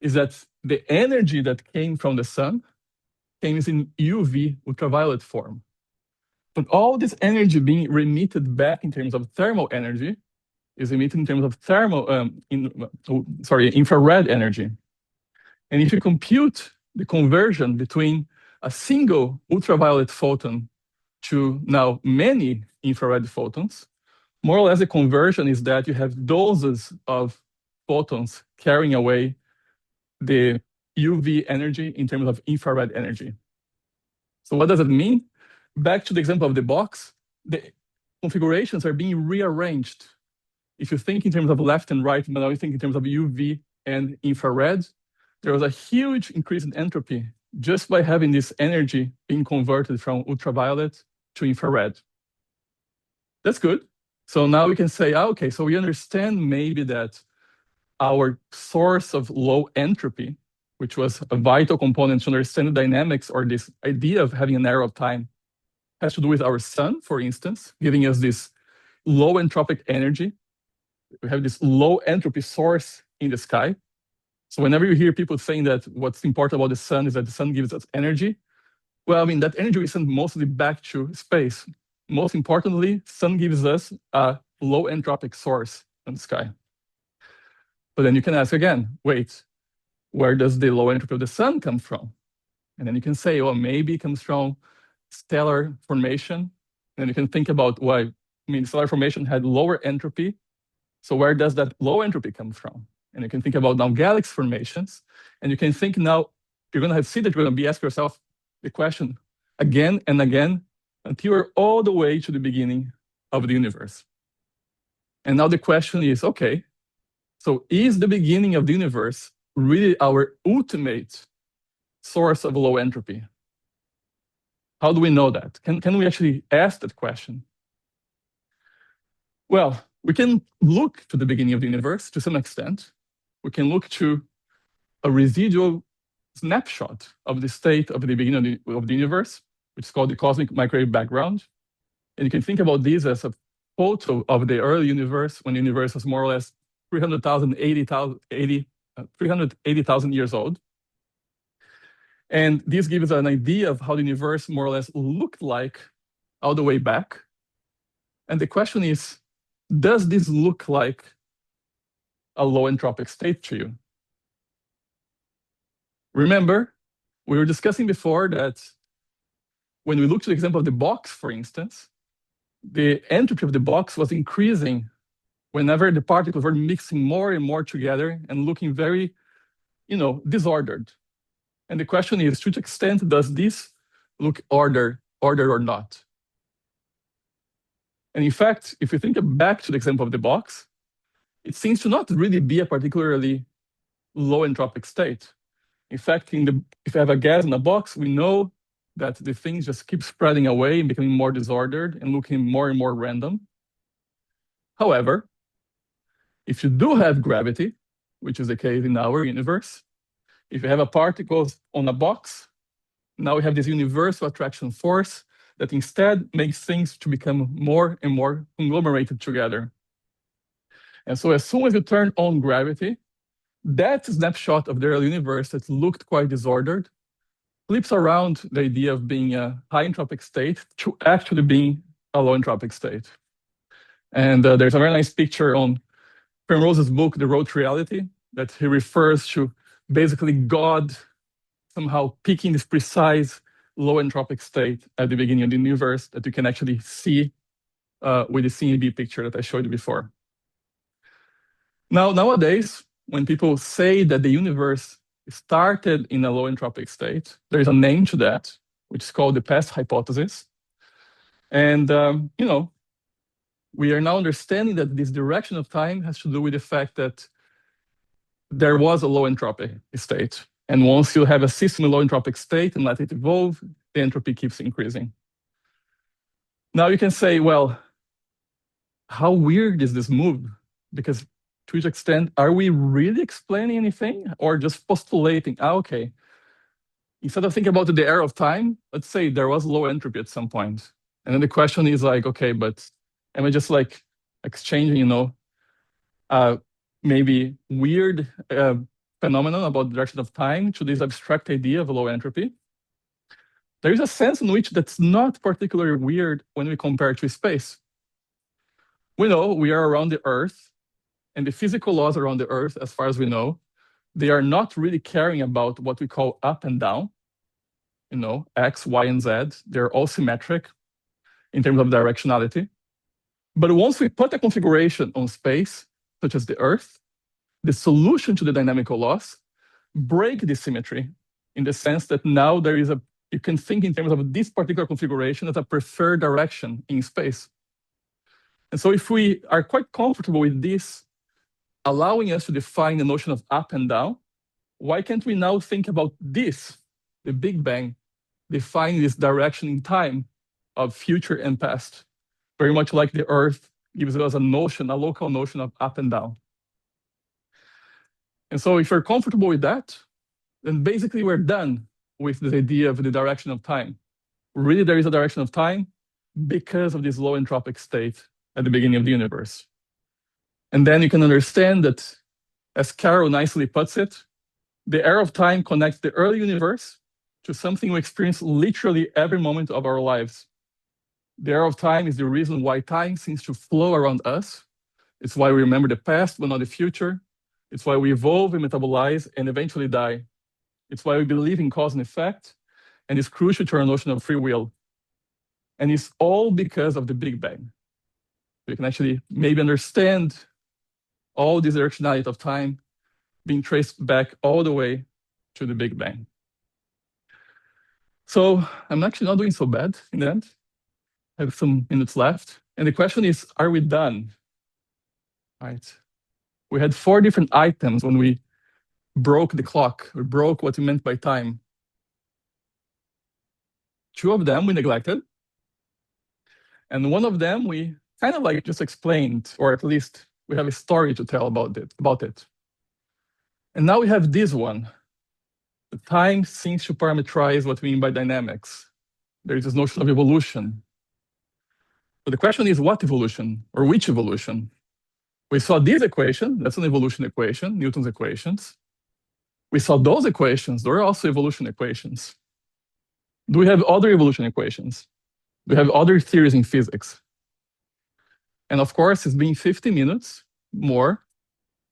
is that the energy that came from the sun came in UV, ultraviolet form. But all this energy being remitted back in terms of thermal energy is emitted in terms of infrared energy. And if you compute the conversion between a single ultraviolet photon to now many infrared photons, More or less, the conversion is that you have doses of photons carrying away the UV energy in terms of infrared energy. So what does it mean? Back to the example of the box, the configurations are being rearranged. If you think in terms of left and right, but now you think in terms of UV and infrared, there was a huge increase in entropy just by having this energy being converted from ultraviolet to infrared. That's good. So now we can say, okay, so we understand maybe that our source of low entropy, which was a vital component to understand the dynamics or this idea of having an arrow of time, has to do with our sun, for instance, giving us this low entropic energy. We have this low entropy source in the sky. So whenever you hear people saying that what's important about the sun is that the sun gives us energy, well, I mean, that energy we send mostly back to space. Most importantly, sun gives us a low entropic source in the sky. But then you can ask again, wait, where does the low entropy of the sun come from? And then you can say, well, maybe it comes from stellar formation. And you can think about why, I mean, stellar formation had lower entropy. So where does that low entropy come from? And you can think about now galaxy formations. And you can think now, you're going to see that you're going to be asking yourself the question again and again until you're all the way to the beginning of the universe. And now the question is, okay, so is the beginning of the universe really our ultimate source of low entropy? How do we know that? Can we actually ask that question? Well, we can look to the beginning of the universe to some extent. We can look to a residual snapshot of the state of the beginning of the universe, which is called the cosmic microwave background. And you can think about this as a photo of the early universe when the universe was more or less 380,000 years old. And this gives an idea of how the universe more or less looked like all the way back. And the question is, does this look like a low entropic state to you? Remember, we were discussing before that when we look to the example of the box, for instance, the entropy of the box was increasing whenever the particles were mixing more and more together and looking very, disordered. And the question is, to what extent does this look ordered or not? And in fact, if you think back to the example of the box, it seems to not really be a particularly low entropic state. In fact, if you have a gas in a box, we know that the things just keep spreading away and becoming more disordered and looking more and more random. However, if you do have gravity, which is the case in our universe, if you have a particle on a box, now we have this universal attraction force that instead makes things to become more and more conglomerated together. And so as soon as you turn on gravity, that snapshot of the early universe that looked quite disordered flips around the idea of being a high entropic state to actually being a low entropic state. And there's a very nice picture on Penrose's book, The Road to Reality, that he refers to basically God somehow picking this precise low entropic state at the beginning of the universe that you can actually see with the CMB picture that I showed you before. Now, nowadays, when people say that the universe started in a low entropic state, there is a name to that, which is called the past hypothesis. And, we are now understanding that this direction of time has to do with the fact that there was a low entropy state. And once you have a system in low entropic state and let it evolve, the entropy keeps increasing. Now you can say, well, how weird is this move? Because to which extent, are we really explaining anything or just postulating, okay, instead of thinking about the arrow of time, let's say there was low entropy at some point. And then the question is like, okay, but am I just like exchanging, maybe weird phenomenon about the direction of time to this abstract idea of low entropy? There is a sense in which that's not particularly weird when we compare it to space. We know we are around the Earth, and the physical laws around the Earth, as far as we know, they are not really caring about what we call up and down, X, Y, and Z. They're all symmetric in terms of directionality. But once we put a configuration on space, such as the Earth, the solution to the dynamical laws break this symmetry in the sense that now there is you can think in terms of this particular configuration as a preferred direction in space. And so if we are quite comfortable with this, allowing us to define the notion of up and down, why can't we now think about this, the Big Bang, define this direction in time of future and past, very much like the Earth gives us a notion, a local notion of up and down. And so if you're comfortable with that, then basically we're done with this idea of the direction of time. Really, there is a direction of time because of this low entropic state at the beginning of the universe. And then you can understand that, as Carol nicely puts it, the arrow of time connects the early universe to something we experience literally every moment of our lives. The arrow of time is the reason why time seems to flow around us. It's why we remember the past but not the future. It's why we evolve and metabolize and eventually die. It's why we believe in cause and effect, and it's crucial to our notion of free will. And it's all because of the Big Bang. We can actually maybe understand all this directionality of time being traced back all the way to the Big Bang. So I'm actually not doing so bad in the end. I have some minutes left. And the question is, are we done? Right. We had 4 different items when we broke the clock, or broke what we meant by time. 2 of them we neglected. And 1 of them we kind of like just explained, or at least we have a story to tell about it. And now we have this one. The time seems to parameterize what we mean by dynamics. There is this notion of evolution. But the question is, what evolution, or which evolution? We saw this equation, that's an evolution equation, Newton's equations. We saw those equations, they're also evolution equations. Do we have other evolution equations? Do we have other theories in physics? And of course, it's been 50 minutes more,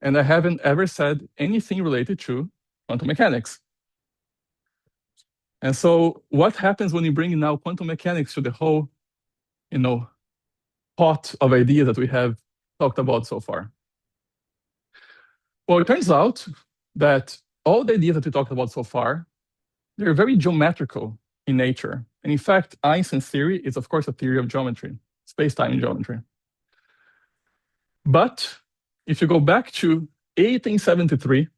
and I haven't ever said anything related to quantum mechanics. And so what happens when you bring now quantum mechanics to the whole, pot of ideas that we have talked about so far? Well, it turns out that all the ideas that we talked about so far, they're very geometrical in nature. And in fact, Einstein's theory is, of course, a theory of geometry, space-time geometry. But if you go back to 1873,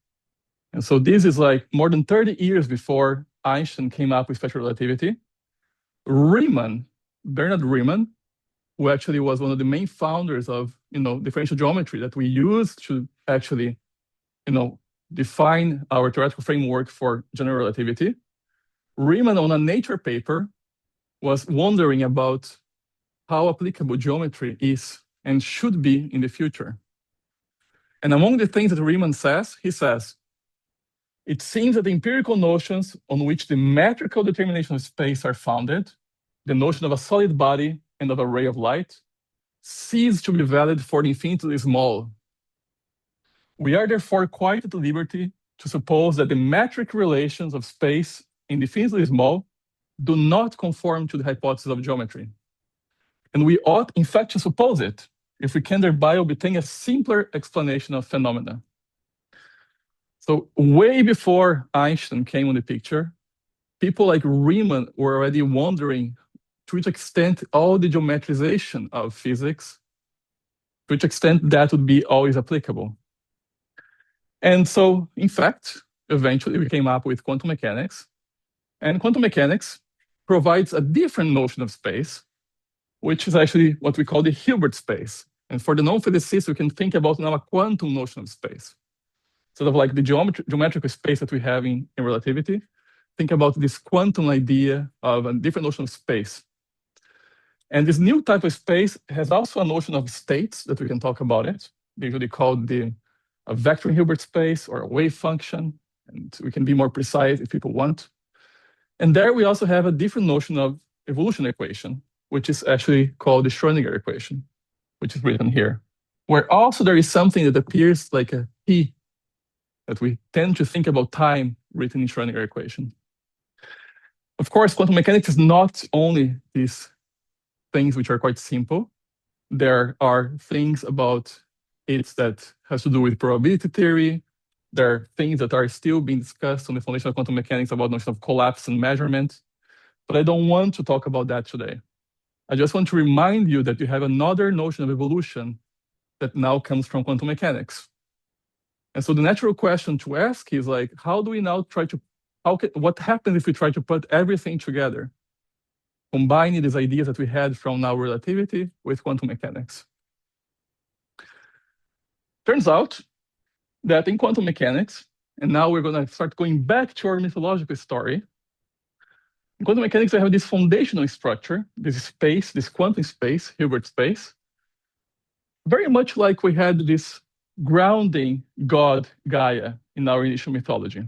and so this is like more than 30 years before Einstein came up with special relativity, Bernard Riemann, who actually was one of the main founders of differential geometry that we use to actually define our theoretical framework for general relativity. Riemann, on a Nature paper, was wondering about how applicable geometry is and should be in the future. And among the things that Riemann says, he says, it seems that the empirical notions on which the metrical determination of space are founded, the notion of a solid body and of a ray of light, cease to be valid for the infinitely small. We are therefore quite at liberty to suppose that the metric relations of space in the infinitely small do not conform to the hypothesis of geometry. And we ought, in fact, to suppose it, if we can thereby obtain a simpler explanation of phenomena. So way before Einstein came on the picture, people like Riemann were already wondering to which extent all the geometrization of physics, to which extent that would be always applicable. And so, in fact, eventually we came up with quantum mechanics. And quantum mechanics provides a different notion of space, which is actually what we call the Hilbert space. And for the non-physicists, we can think about now a quantum notion of space. Sort of like the geometrical space that we have in relativity. Think about this quantum idea of a different notion of space. And this new type of space has also a notion of states that we can talk about it. They usually called a vector Hilbert space or a wave function. And we can be more precise if people want. And there we also have a different notion of evolution equation, which is actually called the Schrödinger equation, which is written here, where also there is something that appears like a P, that we tend to think about time written in Schrödinger equation. Of course, quantum mechanics is not only these things which are quite simple. There are things about it that has to do with probability theory. There are things that are still being discussed on the foundation of quantum mechanics about the notion of collapse and measurement. But I don't want to talk about that today. I just want to remind you that you have another notion of evolution that now comes from quantum mechanics. And so the natural question to ask is like, how do we now try to, what happens if we try to put everything together, combining these ideas that we had from now relativity with quantum mechanics? Turns out that in quantum mechanics, and now we're going to start going back to our mythological story. In quantum mechanics, we have this foundational structure, this space, this quantum space, Hilbert space, very much like we had this grounding god Gaia in our initial mythology.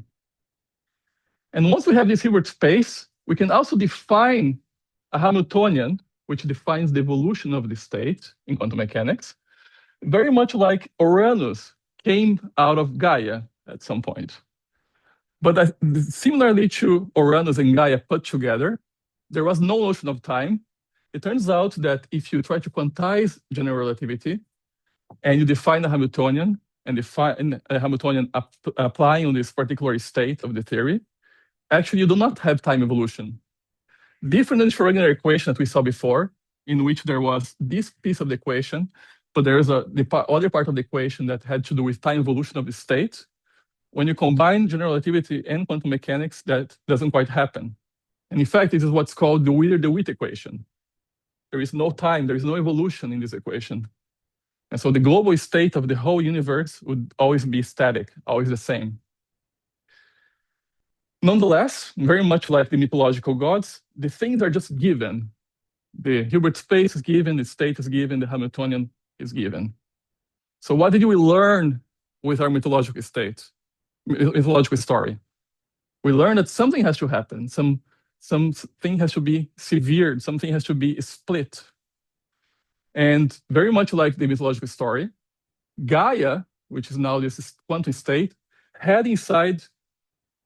And once we have this Hilbert space, we can also define a Hamiltonian, which defines the evolution of the state in quantum mechanics, very much like Uranus came out of Gaia at some point. But similarly to Uranus and Gaia put together, there was no notion of time. It turns out that if you try to quantize general relativity and you define a Hamiltonian and define a Hamiltonian applying on this particular state of the theory, actually you do not have time evolution. Different than the Schrodinger equation that we saw before, in which there was this piece of the equation, but there is the other part of the equation that had to do with time evolution of the state. When you combine general relativity and quantum mechanics, that doesn't quite happen. And in fact, this is what's called the Wheeler-DeWitt equation. There is no time, there is no evolution in this equation. And so the global state of the whole universe would always be static, always the same. Nonetheless, very much like the mythological gods, the things are just given. The Hilbert space is given, the state is given, the Hamiltonian is given. So what did we learn with our mythological story? We learned that something has to happen, something has to be severed, something has to be split. And very much like the mythological story, Gaia, which is now this quantum state, had inside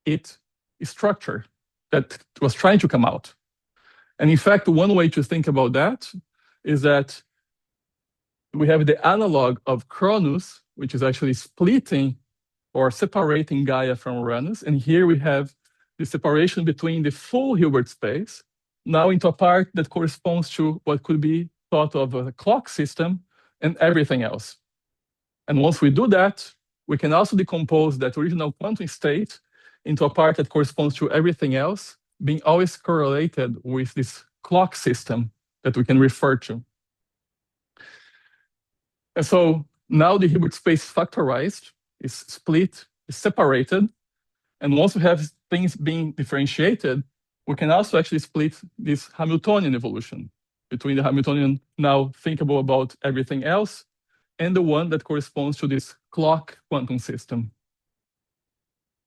it a structure that was trying to come out. And in fact, one way to think about that is that we have the analog of Cronus, which is actually splitting or separating Gaia from Uranus. And here we have the separation between the full Hilbert space now into a part that corresponds to what could be thought of as a clock system and everything else. And once we do that, we can also decompose that original quantum state into a part that corresponds to everything else, being always correlated with this clock system that we can refer to. And so now the Hilbert space factorized, is split, is separated. And once we have things being differentiated, we can also actually split this Hamiltonian evolution between the Hamiltonian now thinkable about everything else and the one that corresponds to this clock quantum system.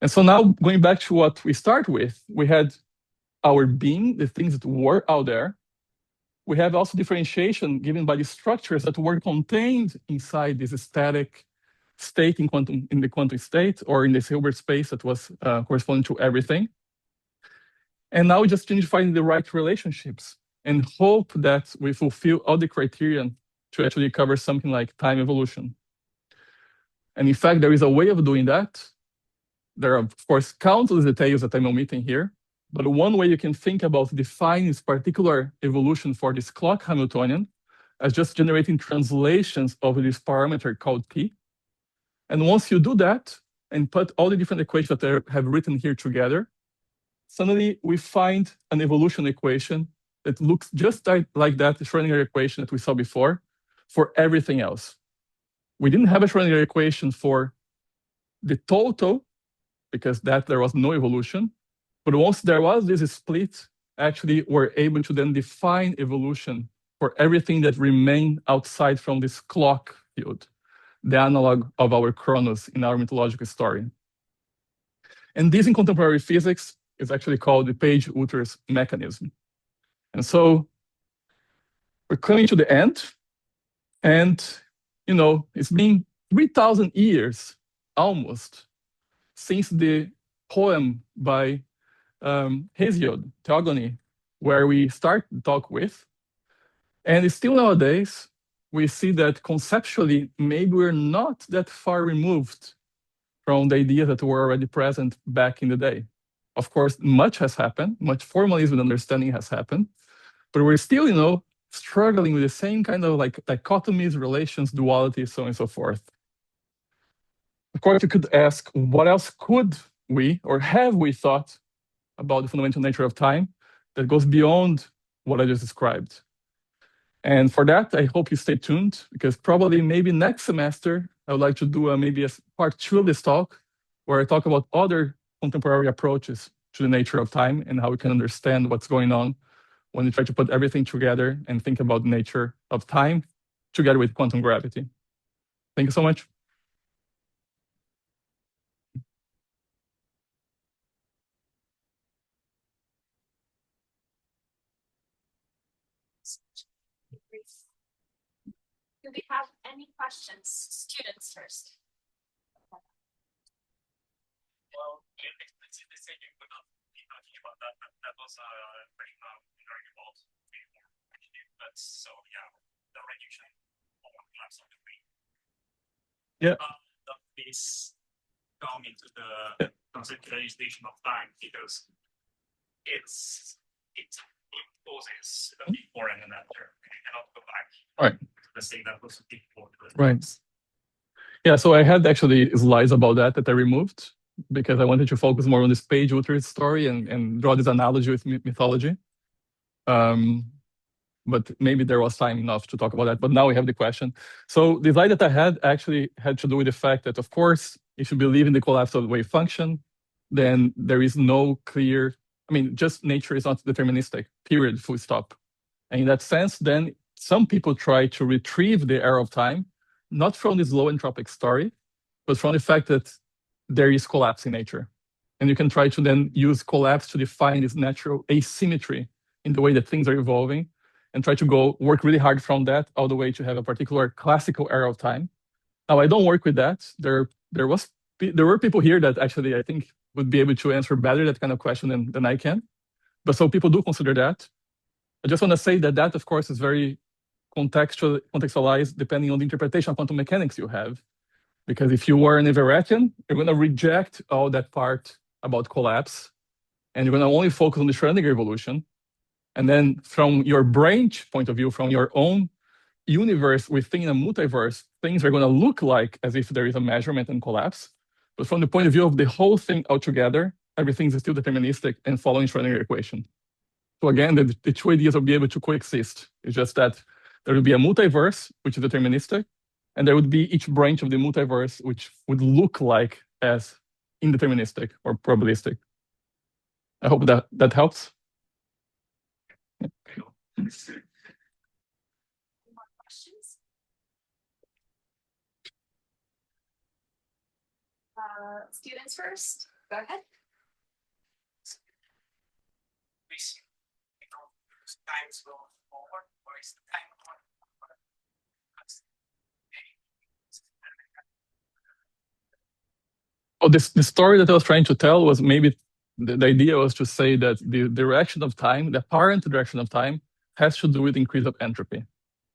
And so now going back to what we start with, we had our being, the things that were out there. We have also differentiation given by the structures that were contained inside this static state in the quantum state or in this Hilbert space that was corresponding to everything. And now we just need to find the right relationships and hope that we fulfill all the criteria to actually cover something like time evolution. And in fact, there is a way of doing that. There are, of course, countless details that I'm omitting here, but one way you can think about defining this particular evolution for this clock Hamiltonian as just generating translations of this parameter called t. And once you do that and put all the different equations that I have written here together, suddenly we find an evolution equation that looks just like that Schrodinger equation that we saw before for everything else. We didn't have a Schrodinger equation for the total, because there was no evolution. But once there was this split, actually we're able to then define evolution for everything that remained outside from this clock field, the analog of our Cronus in our mythological story. And this in contemporary physics is actually called the Page-Utter's mechanism. And so we're coming to the end, and it's been 3,000 years almost since the poem by Hesiod, Theogony, where we start the talk with. And still nowadays, we see that conceptually, maybe we're not that far removed from the ideas that were already present back in the day. Of course, much has happened, much formalism and understanding has happened, but we're still, struggling with the same kind of like dichotomies, relations, dualities, so on and so forth. Of course, you could ask, what else could we or have we thought about the fundamental nature of time that goes beyond what I just described? And for that, I hope you stay tuned, because probably maybe next semester, I would like to do maybe a part 2 of this talk, where I talk about other contemporary approaches to the nature of time and how we can understand what's going on when we try to put everything together and think about the nature of time together with quantum gravity. Thank you so much. Do we have any questions? Students first. Well, let's say you would not be talking about that, but that was very involved before. But so yeah, the radiation collapse of the brain. Yeah. This come into the conceptualization of time, because it imposes a before and an after. You cannot go back. Right. The thing that was before. Right. Yeah, so I had actually slides about that I removed, because I wanted to focus more on this page Utrecht story and draw this analogy with mythology. But maybe there was time enough to talk about that. But now we have the question. So the slide that I had actually had to do with the fact that, of course, if you believe in the collapse of the wave function, then there is no clear, just nature is not deterministic, period, full stop. And in that sense, then some people try to retrieve the arrow of time, not from this low entropic story, but from the fact that there is collapse in nature. And you can try to then use collapse to define this natural asymmetry in the way that things are evolving, and try to work really hard from that all the way to have a particular classical arrow of time. Now, I don't work with that. There were people here that actually I think would be able to answer better that kind of question than I can. But so people do consider that. I just want to say that of course, is very contextualized depending on the interpretation of quantum mechanics you have. Because if you were an Everettian, you're going to reject all that part about collapse, and you're going to only focus on the Schrödinger evolution. And then from your branch point of view, from your own universe within a multiverse, things are going to look like as if there is a measurement and collapse. But from the point of view of the whole thing altogether, everything is still deterministic and following Schrödinger equation. So again, the two ideas will be able to coexist. It's just that there will be a multiverse, which is deterministic, and there would be each branch of the multiverse, which would look like as indeterministic or probabilistic. I hope that helps. Any more questions? Students first. Go ahead. Times go forward, or is the time on? Oh, the story that I was trying to tell was maybe the idea was to say that the direction of time, the apparent direction of time, has to do with increase of entropy,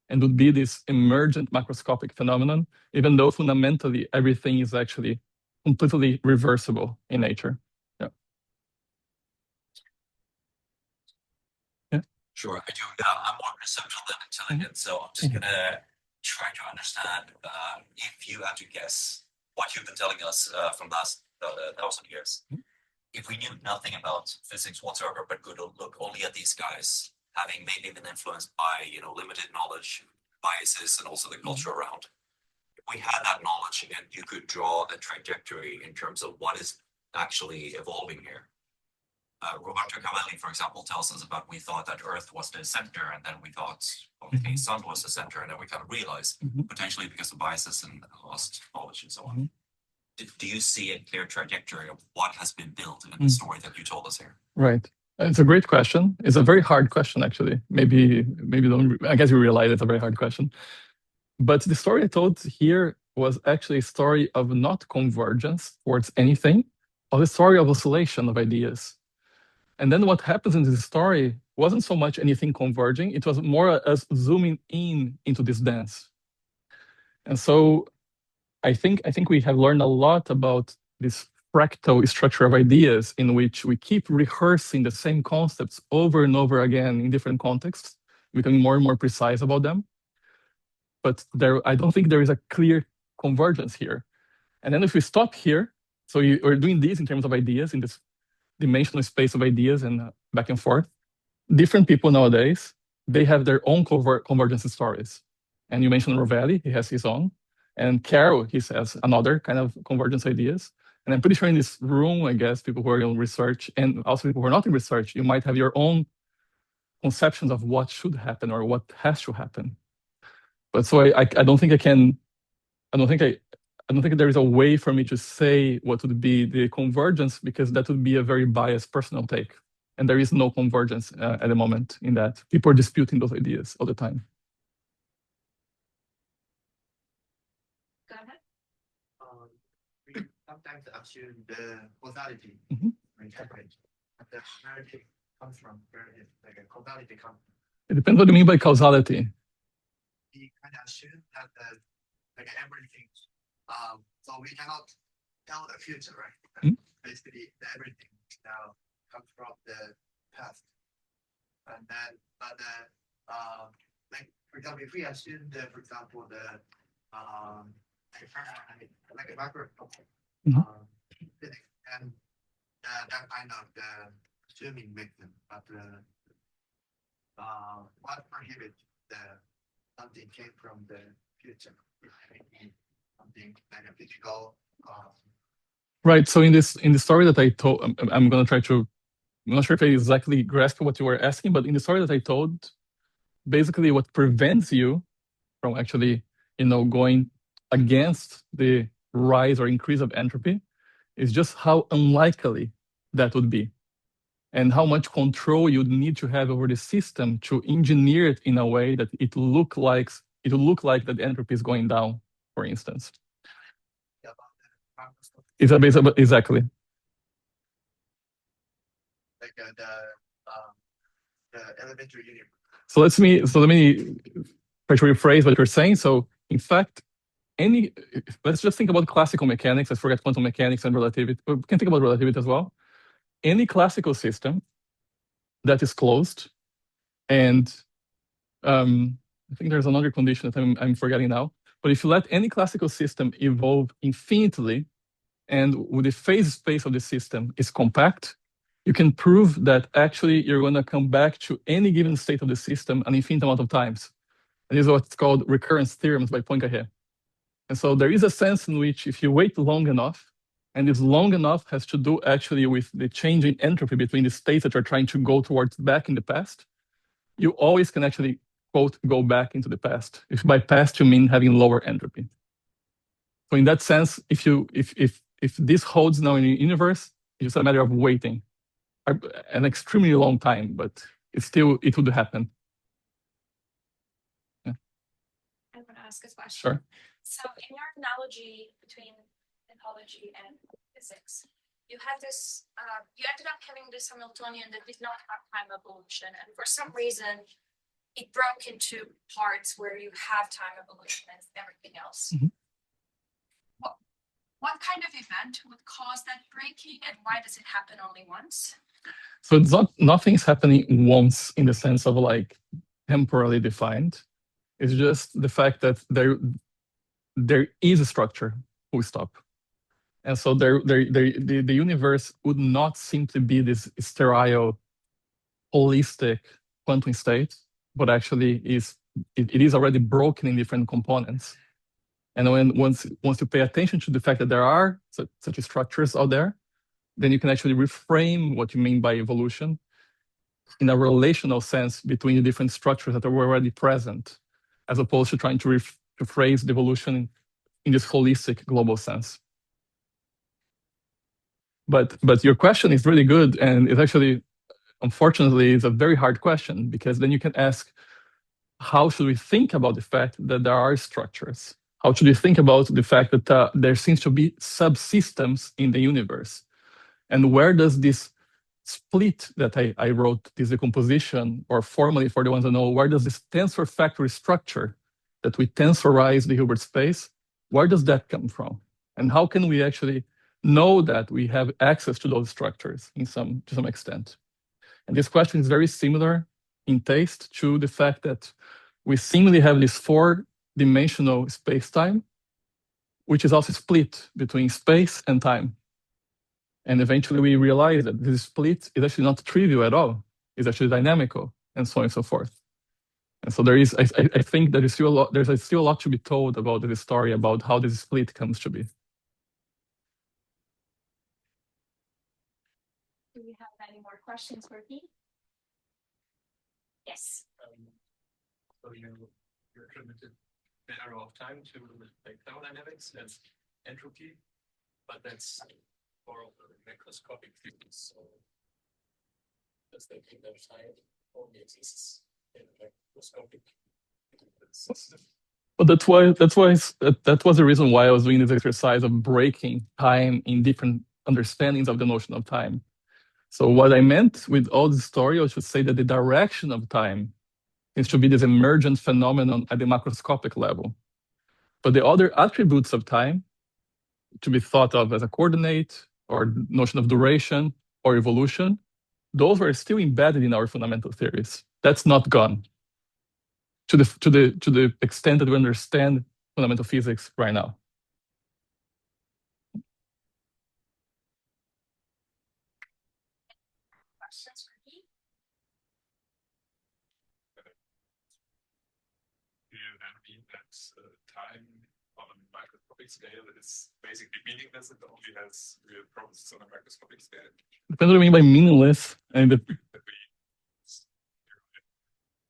and would be this emergent macroscopic phenomenon, even though fundamentally everything is actually completely reversible in nature. Yeah. Yeah. Sure, I do. I'm more conceptual than intelligent, so I'm just gonna try to understand if you had to guess what you've been telling us from last 1,000 years. If we knew nothing about physics whatsoever, but could look only at these guys, having maybe been influenced by limited knowledge, biases, and also the culture around. If we had that knowledge and you could draw a trajectory in terms of what is actually evolving here. Roberto Cavalli, for example, tells us about we thought that Earth was the center, and then we thought, okay, Sun was the center, and then we kind of realized, potentially because of biases and lost knowledge and so on. Do you see a clear trajectory of what has been built in the story that you told us here? Right. It's a great question. It's a very hard question, actually. Maybe I guess you realize it's a very hard question. But the story I told here was actually a story of not convergence towards anything, or the story of oscillation of ideas. And then what happens in this story wasn't so much anything converging, it was more us zooming into this dance. And so I think we have learned a lot about this fractal structure of ideas in which we keep rehearsing the same concepts over and over again in different contexts, becoming more and more precise about them. But I don't think there is a clear convergence here. And then if we stop here, so we're doing this in terms of ideas, in this dimensional space of ideas and back and forth, different people nowadays, they have their own convergence stories. And you mentioned Rovelli, he has his own. And Carroll, he has another kind of convergence ideas. And I'm pretty sure in this room, I guess, people who are in research and also people who are not in research, you might have your own conceptions of what should happen or what has to happen. But so I don't think there is a way for me to say what would be the convergence, because that would be a very biased personal take. And there is no convergence at the moment in that. People are disputing those ideas all the time. Go ahead. We sometimes assume the causality Mhm. we interpret, but the narrative comes from where like a causality comes. It depends what you mean by causality. We kind of assume that like everything, so we cannot tell the future, right? Basically, everything now comes from the past, and then like for example, if we assume that, for example, the like a macro physics, and that kind of the assuming makes them, but what prohibits something came from the future, something like a physical. Right. So in the story that I told, I'm going to try to. I'm not sure if I exactly grasped what you were asking, but in the story that I told, basically what prevents you from actually, going against the rise or increase of entropy is just how unlikely that would be, and how much control you'd need to have over the system to engineer it in a way that it will look like that the entropy is going down, for instance. It's a base of, exactly. Like the elementary universe. So let me try to rephrase what you're saying. So in fact, let's just think about classical mechanics. Let's forget quantum mechanics and relativity. We can think about relativity as well. Any classical system that is closed, and I think there's another condition that I'm forgetting now. But if you let any classical system evolve infinitely, and with the phase space of the system is compact, you can prove that actually you're going to come back to any given state of the system an infinite amount of times. And this is what's called recurrence theorems by Poincaré. And so there is a sense in which if you wait long enough, and this long enough has to do actually with the change in entropy between the states that you're trying to go towards back in the past, you always can actually, quote, go back into the past. If by past you mean having lower entropy. So in that sense, if this holds now in the universe, it's just a matter of waiting. An extremely long time, but it would happen. I want to ask a question. Sure. So in your analogy between ecology and physics, you had this, you ended up having this Hamiltonian that did not have time evolution. And for some reason, it broke into parts where you have time evolution and everything else. Mhm. What kind of event would cause that breaking, and why does it happen only once? So it's nothing's happening once in the sense of like temporally defined. It's just the fact that there is a structure, full stop. And so the universe would not simply be this sterile, holistic quantum state, but actually it is already broken in different components. And once you pay attention to the fact that there are such structures out there, then you can actually reframe what you mean by evolution in a relational sense between the different structures that are already present, as opposed to trying to phrase the evolution in this holistic global sense. But your question is really good, and it's actually, unfortunately, it's a very hard question, because then you can ask, how should we think about the fact that there are structures? How should we think about the fact that there seems to be subsystems in the universe? And where does this split that I wrote, this decomposition, or formally for the ones that know, where does this tensor factory structure that we tensorize the Hilbert space, where does that come from? And how can we actually know that we have access to those structures to some extent? And this question is very similar in taste to the fact that we seemingly have this 4-dimensional space-time, which is also split between space and time. And eventually we realize that this split is actually not trivial at all. It's actually dynamical, and so on and so forth. And so I think that there's still a lot to be told about this story, about how this split comes to be. Do we have any more questions for Pete? Yes. So you attributed the arrow of time to like thermodynamics and entropy, but that's more of a macroscopic field. So does that mean that time only exists in a macroscopic system? But that was the reason why I was doing this exercise of breaking time in different understandings of the notion of time. So what I meant with all this story, I should say that the direction of time seems to be this emergent phenomenon at the macroscopic level. But the other attributes of time, to be thought of as a coordinate or notion of duration or evolution, those were still embedded in our fundamental theories. That's not gone to the extent that we understand fundamental physics right now. Questions for Pete? Do you then mean that time on a microscopic scale is basically meaningless and only has real processes on a microscopic scale? Depends what I mean by meaningless. And That we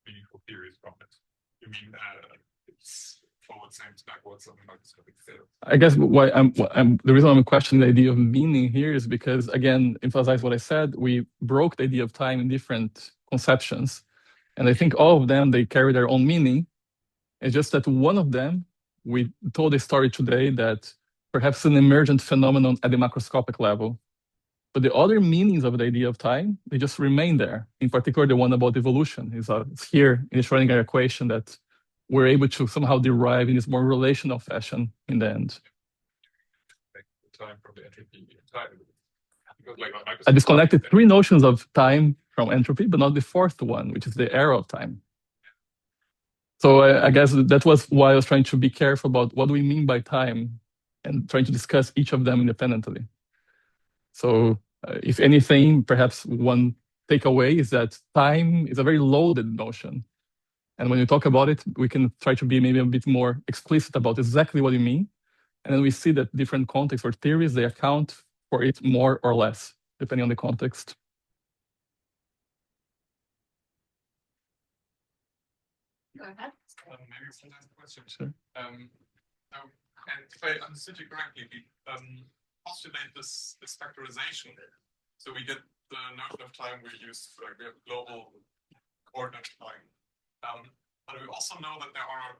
meaningful theories from it. You mean it's forwards and backwards on a microscopic scale? I guess the reason I'm questioning the idea of meaning here is because, again, emphasize what I said, we broke the idea of time in different conceptions. And I think all of them, they carry their own meaning. It's just that one of them, we told a story today that perhaps an emergent phenomenon at the macroscopic level. But the other meanings of the idea of time, they just remain there. In particular, the one about evolution is here in the Schrödinger equation that we're able to somehow derive in this more relational fashion in the end. The time from the entropy time. I disconnected 3 notions of time from entropy, but not the 4th one, which is the arrow of time. So I guess that was why I was trying to be careful about what do we mean by time and trying to discuss each of them independently. So if anything, perhaps one takeaway is that time is a very loaded notion. And when you talk about it, we can try to be maybe a bit more explicit about exactly what you mean. And then we see that different contexts or theories, they account for it more or less, depending on the context. Go ahead. Maybe one last question. Sure. And if I understood you correctly, we postulate this factorization. So we get the notion of time we use for we have global coordinate time. But we also know that there are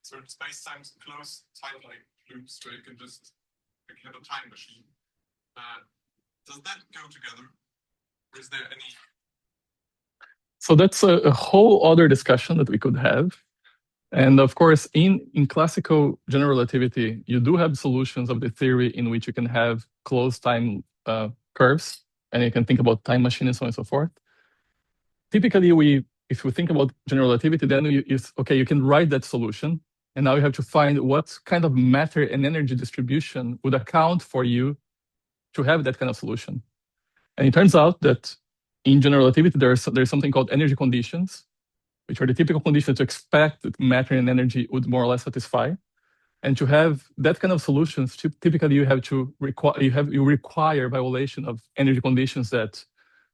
certain space-times closed time-like loops where you can just have a time machine. Does that go together? Or is there any? So that's a whole other discussion that we could have. And of course, in classical general relativity, you do have solutions of the theory in which you can have closed time curves, and you can think about time machine and so on and so forth. Typically, if we think about general relativity, then you can write that solution, and now you have to find what kind of matter and energy distribution would account for you to have that kind of solution. And it turns out that in general relativity, there's something called energy conditions, which are the typical conditions to expect that matter and energy would more or less satisfy. And to have that kind of solutions, typically you require violation of energy conditions that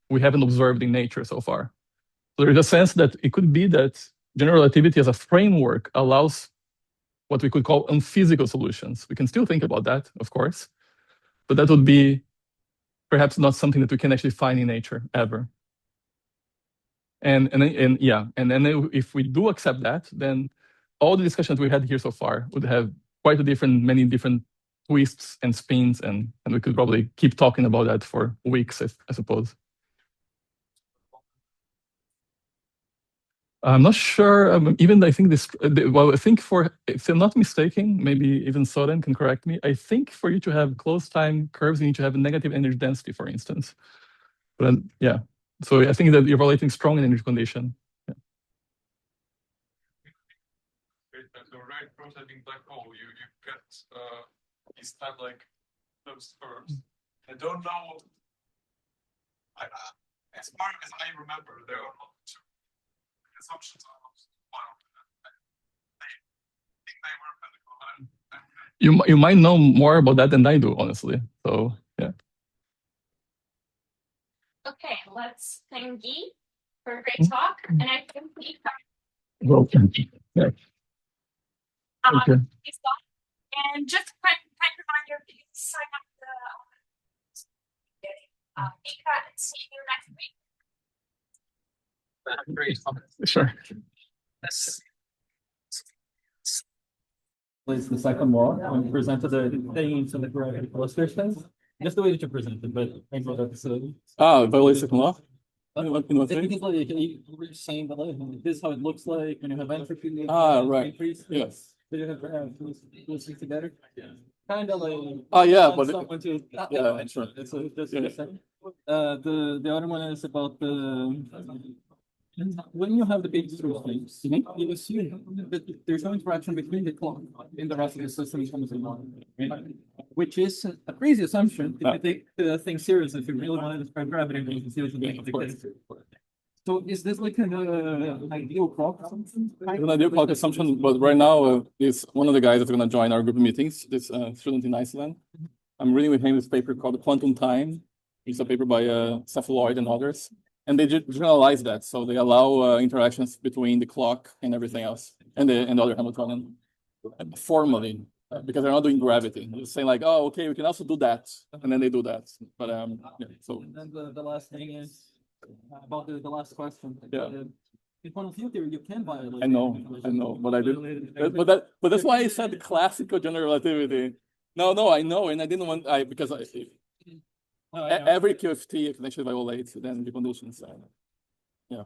we haven't observed in nature so far. So there is a sense that it could be that general relativity as a framework allows what we could call unphysical solutions. We can still think about that, of course, but that would be perhaps not something that we can actually find in nature ever. And then if we do accept that, then all the discussions we had here so far would have many different twists and spins, and we could probably keep talking about that for weeks, I suppose. I'm not sure. Even I think this. Well, I think if I'm not mistaken, maybe even Soren can correct me. I think for you to have closed time curves, you need to have a negative energy density, for instance. But yeah, so I think that you're evaluating strong energy condition. Yeah. The right rotating black hole, you get these time like those curves. I don't know. As far as I remember, there are not two assumptions are not one. I think they were physical. You might know more about that than I do, honestly. So yeah. Okay, let's thank Guy for a great talk, and I think we Well, yeah. Okay. and just a quick reminder, please sign up the Fika and see you next week. Great. Sure. Is the second law when we presented the things and the correct illustrations. Just the way that you presented, but I know that's Violate second law. because like you were saying that like, this is how it looks like when you have entropy. Right. Increase. Yes. Do you have those things together? Kind of like. Yeah, but someone to, yeah, sure. It's just Yeah. the other one is about the. When you have the big through things, you assume that there's no interaction between the clock and the rest of the system, right? Which is a crazy assumption if you take the thing serious. If you really want to describe gravity, you can seriously take this. So is this like an ideal clock assumption? It's an ideal clock assumption, but right now is one of the guys that's going to join our group meetings. This student in Iceland. I'm reading with him this paper called Quantum Time. It's a paper by Seth Lloyd and others. And they generalize that, so they allow interactions between the clock and everything else, and the other Hamiltonian formally, because they're not doing gravity. They're saying like, oh, okay, we can also do that, and then they do that. But yeah. So. And then the last thing is about the last question. Yeah. In quantum field theory, you can violate. I know, but I did. But that's why I said classical general relativity. No, I know, and I didn't want because every QFT exponentially violates then the conditions. Yeah.